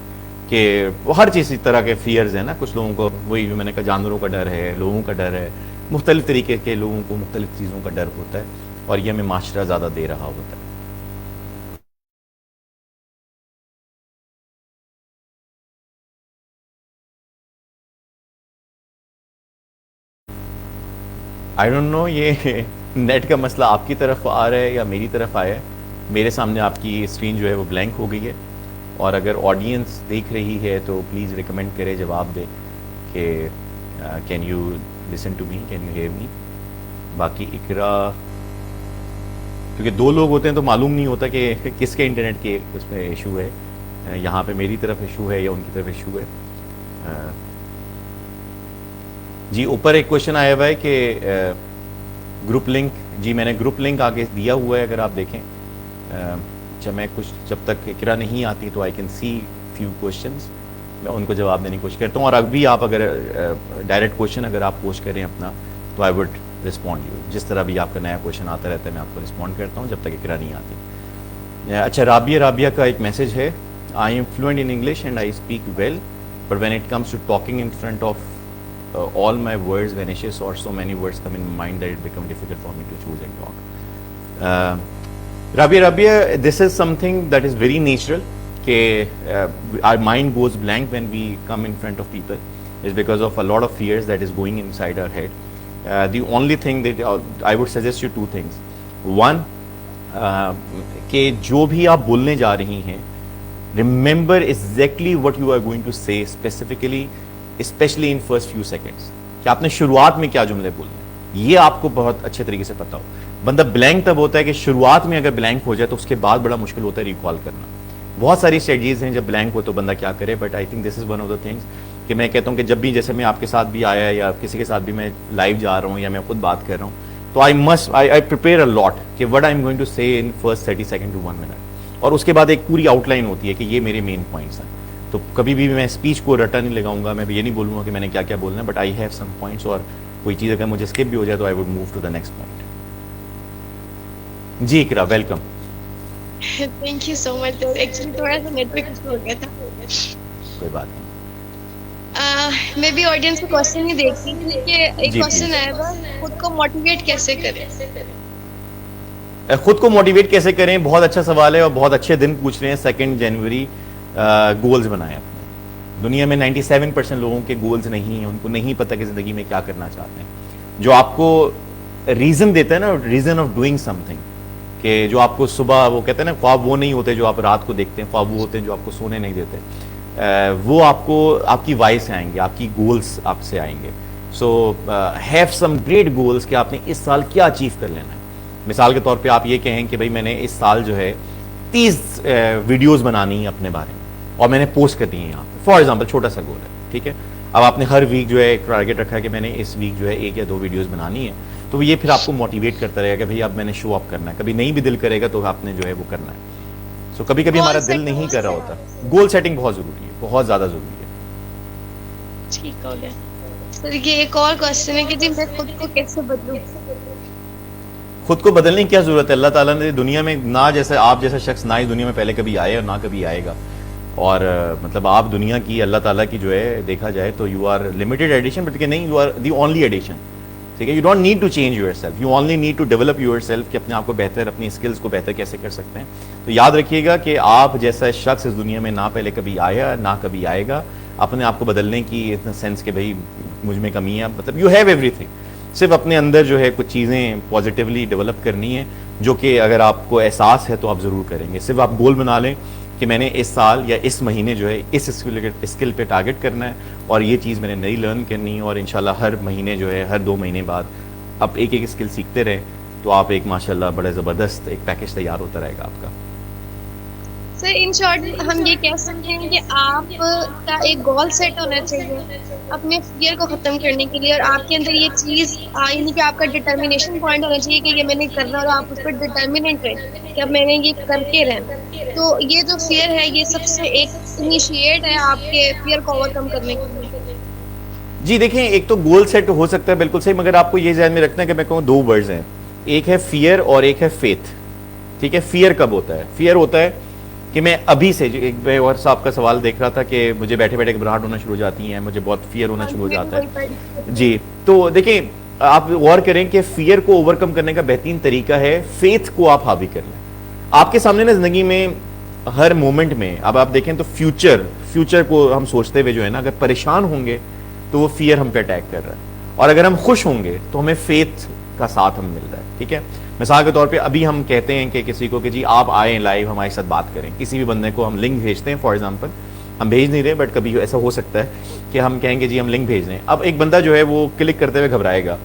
کہ ہر چیز اس طرح کے فیئرز ہیں نا, کچھ لوگوں کو وہی جو میں نے کہا جانوروں کا ڈر ہے, لوگوں کا ڈر ہے, مختلف طریقے کے لوگوں کو مختلف چیزوں کا ڈر ہوتا ہے, اور یہ ہمیں معاشرہ زیادہ دے رہا ہوتا ہے. آئی ڈونٹ نو یہ نیٹ کا مسئلہ آپ کی طرف آ رہا ہے یا میری طرف آیا ہے. میرے سامنے آپ کی اسکرین جو ہے وہ بلینک ہو گئی ہے, اور اگر آڈینس دیکھ رہی ہے تو پلیز ریکمینڈ کرے, جواب دے کہ can you listen to me, can you hear me. باقی اقرا, کیونکہ 2 لوگ ہوتے ہیں تو معلوم نہیں ہوتا کہ کس کے انٹرنیٹ کے اس میں ایشو ہے. یہاں پہ میری طرف ایشو ہے یا ان کی طرف ایشو ہے. جی اوپر ایک کوشچن آیا ہوا ہے کہ گروپ لنک, جی میں نے گروپ لنک آگے دیا ہوا ہے, اگر آپ دیکھیں. اچھا میں کچھ جب تک اقرا نہیں آتی تو I can see few questions, میں ان کو جواب دینے کی کوشش کرتا ہوں. اور ابھی آپ اگر ڈائریکٹ کوشچن اگر آپ پوسٹ کریں اپنا تو آئی وڈ رسپونڈ یو. جس طرح بھی آپ کا نیا کوشچن آتا رہتا ہے میں آپ کو رسپونڈ کرتا ہوں جب تک اقرا نہیں آتی. اچھا رابعہ کا ایک میسج ہے, I am fluent in English and I speak well, but when it comes to talking in front of all my words vanishes or so many words come in my mind that it become difficult for me to choose and talk. Rabia, this is something that is very natural. Our mind goes blank when we come in front of people. It's because of a lot of fears that is going inside our head. The only thing that I would suggest you 2 things. One, کہ جو بھی آپ بولنے جا رہی ہیں, remember exactly what you are going to say specifically, specially in first few seconds, کہ آپ نے شروعات میں کیا جملے بولنے ہیں یہ آپ کو بہت اچھے طریقے سے پتا ہو. بندہ بلینک تب ہوتا ہے کہ شروعات میں اگر بلینک ہو جائے تو اس کے بعد بڑا مشکل ہوتا ہے ریکال کرنا. بہت ساری اسٹریٹجیز ہیں جب بلینک ہو تو بندہ کیا کرے, but I think this is one of the things کہ میں کہتا ہوں کہ جب بھی جیسے میں آپ کے ساتھ بھی آیا یا کسی کے ساتھ بھی میں لائیو جا رہا ہوں یا میں خود بات کر رہا ہوں تو آئی پریپیئر اے لاٹ کہ what I am going to say in first 30 second to 1 minute, اور اس کے بعد ایک پوری آؤٹ لائن ہوتی ہے کہ یہ میرے مین پوائنٹس ہیں. تو کبھی بھی میں اسپیچ کو رٹا نہیں لگاؤں گا, میں یہ نہیں بولوں گا کہ میں نے کیا کیا بولنا ہے, but I have some points, اور کوئی چیز اگر مجھے اسکپ بھی ہو جائے تو I would move to the next point. جی Iqra welcome. Thank you so much. Actually تھوڑا سا نیٹ ورک ایشو ہو گیا تھا. کوئی بات نہیں. میں بھی آڈینس کو کوشچن ہی دیکھتی ہوں کہ ایک کوشچن آیا تھا, خود کو موٹیویٹ کیسے کریں. خود کو موٹیویٹ کیسے کریں, بہت اچھا سوال ہے اور بہت اچھے دن پوچھ رہے ہیں. 2 جنوری گولز بنائے اپنے. دنیا میں 97% لوگوں کے گولز نہیں ہیں, ان کو نہیں پتہ کہ زندگی میں کیا کرنا چاہتے ہیں. جو آپ کو ریزن دیتا ہے نا, reason of doing some thing, کہ جو آپ کو صبح وہ کہتے ہیں نا خواب وہ نہیں ہوتے جو آپ رات کو دیکھتے ہیں, خواب وہ ہوتے ہیں جو آپ کو سونے نہیں دیتے. وہ آپ کو آپ کی وائس سے آئیں گے, آپ کی گولز آپ سے آئیں گے. So have some great goals کہ آپ نے اس سال کیا اچیو کر لینا ہے. مثال کے طور پہ آپ یہ کہیں کہ بھائی میں نے اس سال جو ہے 30 ویڈیوز بنانی ہیں اپنے بارے میں اور میں نے پوسٹ کر دی ہیں یہاں پہ, فار ایگزامپل چھوٹا سا گول ہے, ٹھیک ہے. اب آپ نے ہر ویک جو ہے ایک ٹارگیٹ رکھا ہے کہ میں نے اس ویک جو ہے 1 یا 2 ویڈیوز بنانی ہے, تو یہ پھر آپ کو موٹیویٹ کرتا رہے گا کہ بھائی اب میں نے شو اپ کرنا ہے. کبھی نہیں بھی دل کرے گا تو آپ نے جو ہے وہ کرنا ہے. سو کبھی کبھی ہمارا دل نہیں کر رہا ہوتا. گول سیٹنگ بہت ضروری ہے, بہت زیادہ ضروری ہے. ٹھیک ہو گیا سر. یہ ایک اور کوشچن ہے کہ جی میں خود کو کیسے بدلوں. خود کو بدلنے کی کیا ضرورت ہے. اللہ تعالیٰ نے دنیا میں نہ جیسے آپ جیسا شخص نہ اس دنیا میں پہلے کبھی آئے اور نہ کبھی آئے گا, اور مطلب آپ دنیا کی اللہ تعالیٰ کی جو ہے دیکھا جائے تو you are limited edition, but کہ نہیں you are the only edition. ٹھیک ہے. You don't need to change yourself, you only need to develop yourself, کہ اپنے آپ کو بہتر, اپنی اسکلس کو بہتر کیسے کر سکتے ہیں. تو یاد رکھیے گا کہ آپ جیسا شخص اس دنیا میں نہ پہلے کبھی آیا نہ کبھی آئے گا. اپنے آپ کو بدلنے کی اتنا سینس کہ بھائی مجھ میں کمی ہے, مطلب یو ہیو ایوری تھنگ. صرف اپنے اندر جو ہے کچھ چیزیں پازیٹیولی ڈیولپ کرنی ہے, جو کہ اگر آپ کو احساس ہے تو آپ ضرور کریں گے. صرف آپ گول بنا لیں کہ میں نے اس سال یا اس مہینے جو ہے اس اسکل پہ ٹارگٹ کرنا ہے, اور یہ چیز میں نے نئی لرن کرنی ہے, اور انشاءاللہ ہر مہینے جو ہے, ہر 2 مہینے بعد آپ ایک ایک اسکل سیکھتے رہیں, تو آپ ایک ماشاءاللہ بڑے زبردست ایک پیکج تیار ہوتا رہے گا آپ کا. سر ان شارٹ ہم یہ کہہ سکتے ہیں کہ آپ کا ایک گول سیٹ ہونا چاہیے اپنے فیئر کو ختم کرنے کے لیے, اور آپ کے اندر یہ چیز یعنی کہ آپ کا ڈٹرمینیشن پوائنٹ ہونا چاہیے کہ یہ میں نے کرنا, اور آپ اس پر ڈٹرمیننٹ رہیں کہ اب میں نے یہ کر کے رہنا. تو یہ جو فیئر ہے یہ سب سے ایک انیشیٹ ہے آپ کے فیئر کو اوور کم کرنے کے لیے. جی دیکھیں, ایک تو گول سیٹ ہو سکتا ہے بالکل صحیح, مگر آپ کو یہ ذہن میں رکھنا ہے کہ میں کہوں 2 ورڈز ہیں, ایک ہے فیئر اور ایک ہے فیتھ. ٹھیک ہے, فیئر کب ہوتا ہے؟ فیئر ہوتا ہے کہ میں ابھی سے, ایک اور صاحب کا سوال دیکھ رہا تھا کہ مجھے بیٹھے بیٹھے گھبراہٹ ہونا شروع ہو جاتی ہیں, مجھے بہت فیئر ہونا شروع ہو جاتا ہے. جی تو دیکھیں, آپ غور کریں کہ فیئر کو اوور کم کرنے کا بہترین طریقہ ہے فیتھ کو آپ حاوی کر لیں. آپ کے سامنے نا زندگی میں ہر مومنٹ میں, اب آپ دیکھیں تو فیوچر کو ہم سوچتے ہوئے جو ہے نا, اگر پریشان ہوں گے تو وہ فیئر ہم پہ اٹیک کر رہا ہے, اور اگر ہم خوش ہوں گے تو ہمیں فیتھ کا ساتھ ہم مل رہا ہے. ٹھیک ہے, مثال کے طور پہ ابھی ہم کہتے ہیں کہ کسی کو کہ جی آپ آئیں لائیو ہمارے ساتھ بات کریں, کسی بھی بندے کو ہم لنک بھیجتے ہیں, فار ایگزامپل ہم بھیج نہیں رہے بٹ کبھی ایسا ہو سکتا ہے کہ ہم کہیں گے جی ہم لنک بھیج رہے ہیں. اب ایک بندہ جو ہے وہ کلک کرتے ہوئے گھبرائے گا.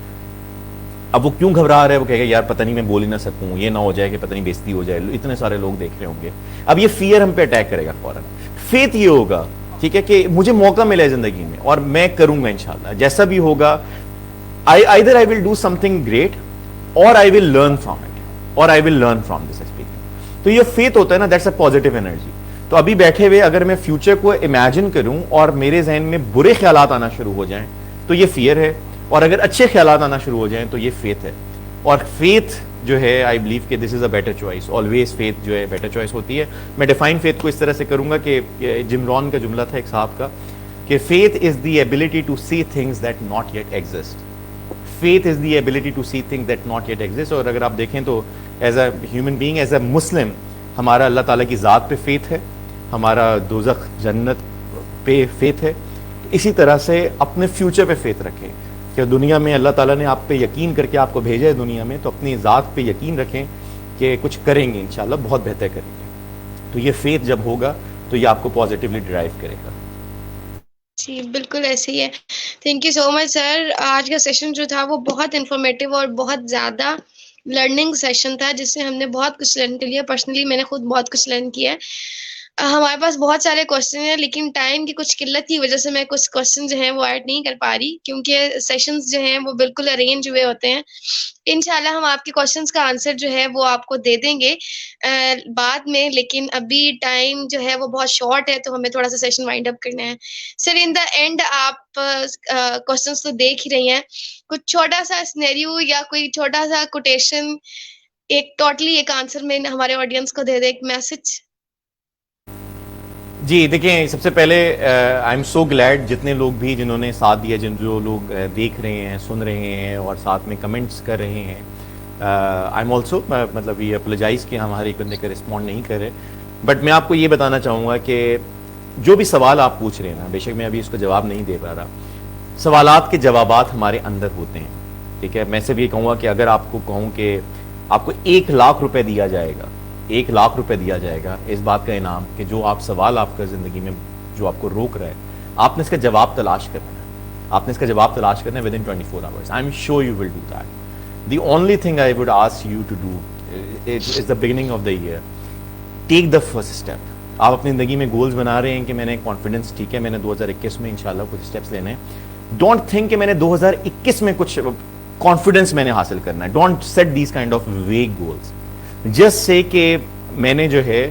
اب وہ کیوں گھبرا رہا ہے؟ وہ کہے گا یار پتہ نہیں میں بول ہی نہ سکوں, یہ نہ ہو جائے کہ پتہ نہیں بےزتی ہو جائے, اتنے سارے لوگ دیکھ رہے ہوں گے. اب یہ فیئر ہم پہ اٹیک کرے گا فوراً. فیتھ یہ ہوگا, ٹھیک ہے, کہ مجھے موقع ملا ہے زندگی میں اور میں کروں گا انشاءاللہ, جیسا بھی ہوگا. either I will do something great or I will learn from it, or I will learn from this experience. تو یہ فیتھ ہوتا ہے نا, that's a positive energy. تو ابھی بیٹھے ہوئے اگر میں فیوچر کو امیجن کروں اور میرے ذہن میں برے خیالات آنا شروع ہو جائیں تو یہ فیئر ہے, اور اگر اچھے خیالات آنا شروع ہو جائیں تو یہ فیتھ ہے. اور فیتھ جو ہے آئی بلیو کہ this is a better choice, always faith جو ہے بیٹر چوائس ہوتی ہے. میں ڈیفائن فیتھ کو اس طرح سے کروں گا کہ جم رون کا جملہ تھا ایک صاحب کا, کہ faith is the ability to see things that not yet exist. Faith is the ability to see things that not yet exist. اور اگر آپ دیکھیں تو as a human being, as a Muslim, ہمارا اللہ تعالیٰ کی ذات پہ فیتھ ہے, ہمارا دوزخ جنت پہ فیتھ ہے. اسی طرح سے اپنے فیوچر پہ فیتھ رکھیں کہ دنیا میں اللہ تعالیٰ نے آپ پہ یقین کر کے آپ کو بھیجا ہے دنیا میں, تو اپنی ذات پہ یقین رکھیں کہ کچھ کریں گے انشاءاللہ, بہت بہتر کریں گے. تو یہ فیتھ جب ہوگا تو یہ آپ کو پازیٹیولی ڈرائیو کرے گا. جی بالکل ایسے ہی ہے. تھینک یو سو مچ سر. آج کا سیشن جو تھا وہ بہت انفارمیٹیو اور بہت زیادہ لرننگ سیشن تھا, جس سے ہم نے بہت کچھ لرن کر لیا. پرسنلی میں نے خود بہت کچھ لرن کیا ہے. ہمارے پاس بہت سارے کوشچن ہیں, لیکن ٹائم کی کچھ قلت کی وجہ سے میں کچھ کوشچن جو ہیں وہ ایڈ نہیں کر پا رہی, کیونکہ سیشنز جو ہیں وہ بالکل ارینج ہوئے ہوتے ہیں. انشاءاللہ ہم آپ کے کوشچنس کا آنسر جو ہے وہ آپ کو دے دیں گے بعد میں, لیکن ابھی ٹائم جو ہے وہ بہت شارٹ ہے, تو ہمیں تھوڑا سا سیشن وائنڈ اپ کرنا ہے. سر ان دا اینڈ آپ کوشچنس تو دیکھ ہی رہی ہیں, کچھ چھوٹا سا سینیریو یا کوئی چھوٹا سا کوٹیشن ایک ٹوٹلی ایک آنسر میں ہمارے آڈینس کو دے دے, ایک میسج. جی دیکھیں, سب سے پہلے آئی ایم سو گلیڈ جتنے لوگ بھی جنہوں نے ساتھ دیا, جو لوگ دیکھ رہے ہیں, سن رہے ہیں اور ساتھ میں کمنٹس کر رہے ہیں. آئی ایم آلسو, مطلب یہ اپولوجائز کہ ہمارے ایک بندے کا رسپونڈ نہیں کرے, بٹ میں آپ کو یہ بتانا چاہوں گا کہ جو بھی سوال آپ پوچھ رہے ہیں نا, بے شک میں ابھی اس کو جواب نہیں دے پا رہا, سوالات کے جوابات ہمارے اندر ہوتے ہیں. ٹھیک ہے, میں صرف یہ کہوں گا کہ اگر آپ کو کہوں کہ آپ کو 1,00,000 روپے دیا جائے گا, 1,00,000 روپے دیا جائے گا اس بات کا انعام کہ جو آپ سوال آپ کا زندگی میں جو آپ کو روک رہا ہے, آپ نے اس کا جواب تلاش کرنا ہے, آپ نے اس کا جواب تلاش کرنا ہے within 24 hours. I am sure you will do that. The only thing I would ask you to do is the beginning of the year, take the first step. آپ اپنی زندگی میں گولز بنا رہے ہیں کہ میں نے کانفیڈنس, ٹھیک ہے, میں نے 2021 میں انشاءاللہ کچھ اسٹیپس لینے ہیں. ڈونٹ تھنک کہ میں نے 2021 میں کچھ کانفیڈنس میں نے حاصل کرنا ہے. Don't set these kind of vague goals. Just say کہ میں نے جو ہے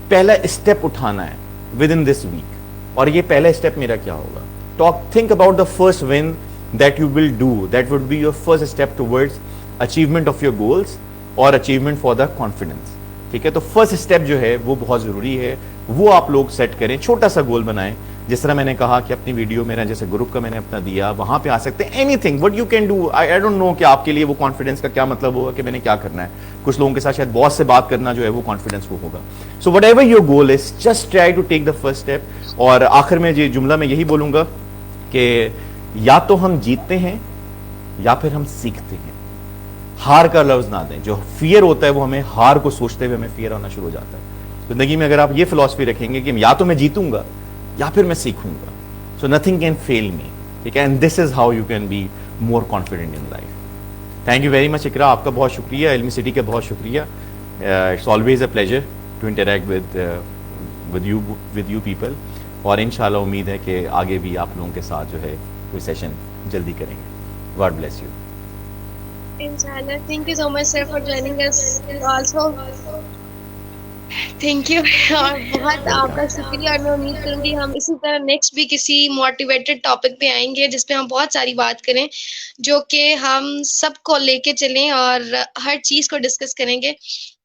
پہلا اسٹیپ اٹھانا ہے ود ان دس ویک, اور یہ پہلا اسٹیپ میرا کیا ہوگا. Talk, think about the first one that you will do, that would be your first step towards achievement of your goals اور اچیومنٹ فار دا کانفیڈنس. ٹھیک ہے. تو فرسٹ اسٹیپ جو ہے وہ بہت ضروری ہے, وہ آپ لوگ سیٹ کریں, چھوٹا سا گول بنائیں. جس طرح میں نے کہا کہ اپنی ویڈیو میرا جیسے گروپ کا میں نے اپنا دیا, وہاں پہ آ سکتے ہیں, anything what you can do. I don't know کہ آپ کے لیے وہ کانفیڈنس کا کیا مطلب ہوگا کہ میں نے کیا کرنا ہے. کچھ لوگوں کے ساتھ شاید باس سے بات کرنا جو ہے وہ کانفیڈنس وہ ہوگا. So whatever your goal is, just try to take the first step. اور آخر میں یہ جملہ میں یہی بولوں گا کہ یا تو ہم جیتتے ہیں یا پھر ہم سیکھتے ہیں. ہار کا لفظ نہ دیں. جو فیئر ہوتا ہے وہ ہمیں ہار کو سوچتے ہوئے ہمیں فیئر ہونا شروع ہو جاتا ہے. زندگی میں اگر آپ یہ فلاسفی رکھیں گے کہ یا تو میں جیتوں گا یا پھر میں سیکھوں گا, سو نتھنگ کین فیل می. ٹھیک ہے, and this is how you can be more confident in life. Thank you very much Iqra, آپ کا بہت شکریہ, علمی سٹی کا بہت شکریہ. It's always a pleasure to interact with you people. اور انشاءاللہ امید ہے کہ آگے بھی آپ لوگوں کے ساتھ جو ہے کوئی سیشن جلدی کریں گے. God bless you. Inshallah. Thank you so much, sir, for joining us also. Thank you. اور بہت آپ کا شکریہ, اور میں امید کروں گی ہم اسی طرح نیکسٹ بھی کسی موٹیویٹڈ ٹاپک پہ آئیں گے جس پہ ہم بہت ساری بات کریں, جو کہ ہم سب کو لے کے چلیں اور ہر چیز کو ڈسکس کریں گے.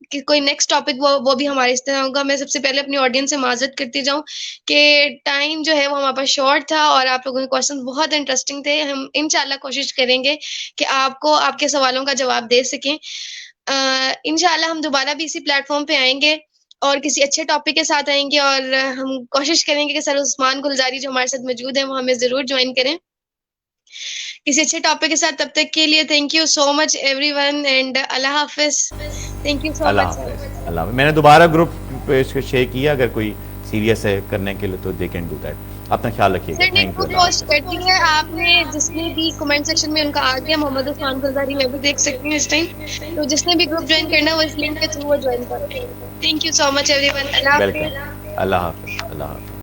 کہ کوئی نیکسٹ ٹاپک وہ بھی ہمارے اس طرح ہوگا. میں سب سے پہلے اپنی آڈینس سے معذرت کرتی جاؤں کہ ٹائم جو ہے وہ ہمارے پاس شارٹ تھا, اور آپ لوگوں کے کوشچن بہت انٹرسٹنگ تھے. ہم انشاءاللہ کوشش کریں گے کہ آپ کو آپ کے سوالوں کا جواب دے سکیں. انشاءاللہ ہم دوبارہ بھی اسی پلیٹ فارم پہ آئیں گے اور کسی اچھے ٹاپک کے ساتھ آئیں گے, اور ہم کوشش کریں گے کہ سر عثمان گلزاری جو ہمارے ساتھ موجود ہیں وہ ہمیں ضرور جوائن کریں کسی اچھے ٹاپک کے ساتھ. تب تک کے لیے thank you so much everyone, and اللہ حافظ. تھینک یو سو اللہ مچ. حافظ. اللہ حافظ. میں نے دوبارہ گروپ پہ شیئر کیا, اگر کوئی سیریس ہے کرنے کے لیے تو دے کین ڈو دیٹ. اپنا خیال رکھیے گا. سر نے تھینک خود یو. پوسٹ کر دی ہے, آپ نے جس نے بھی کمنٹ سیکشن میں ان کا آ گیا, محمد عثمان گلزاری میں بھی دیکھ سکتے ہیں اس ٹائم. تو جس نے بھی گروپ جوائن کرنا ہے وہ اس لنک کے تھرو وہ جوائن کرو. Thank you so much everyone. اللہ حافظ. ویلکم. اللہ حافظ. اللہ حافظ.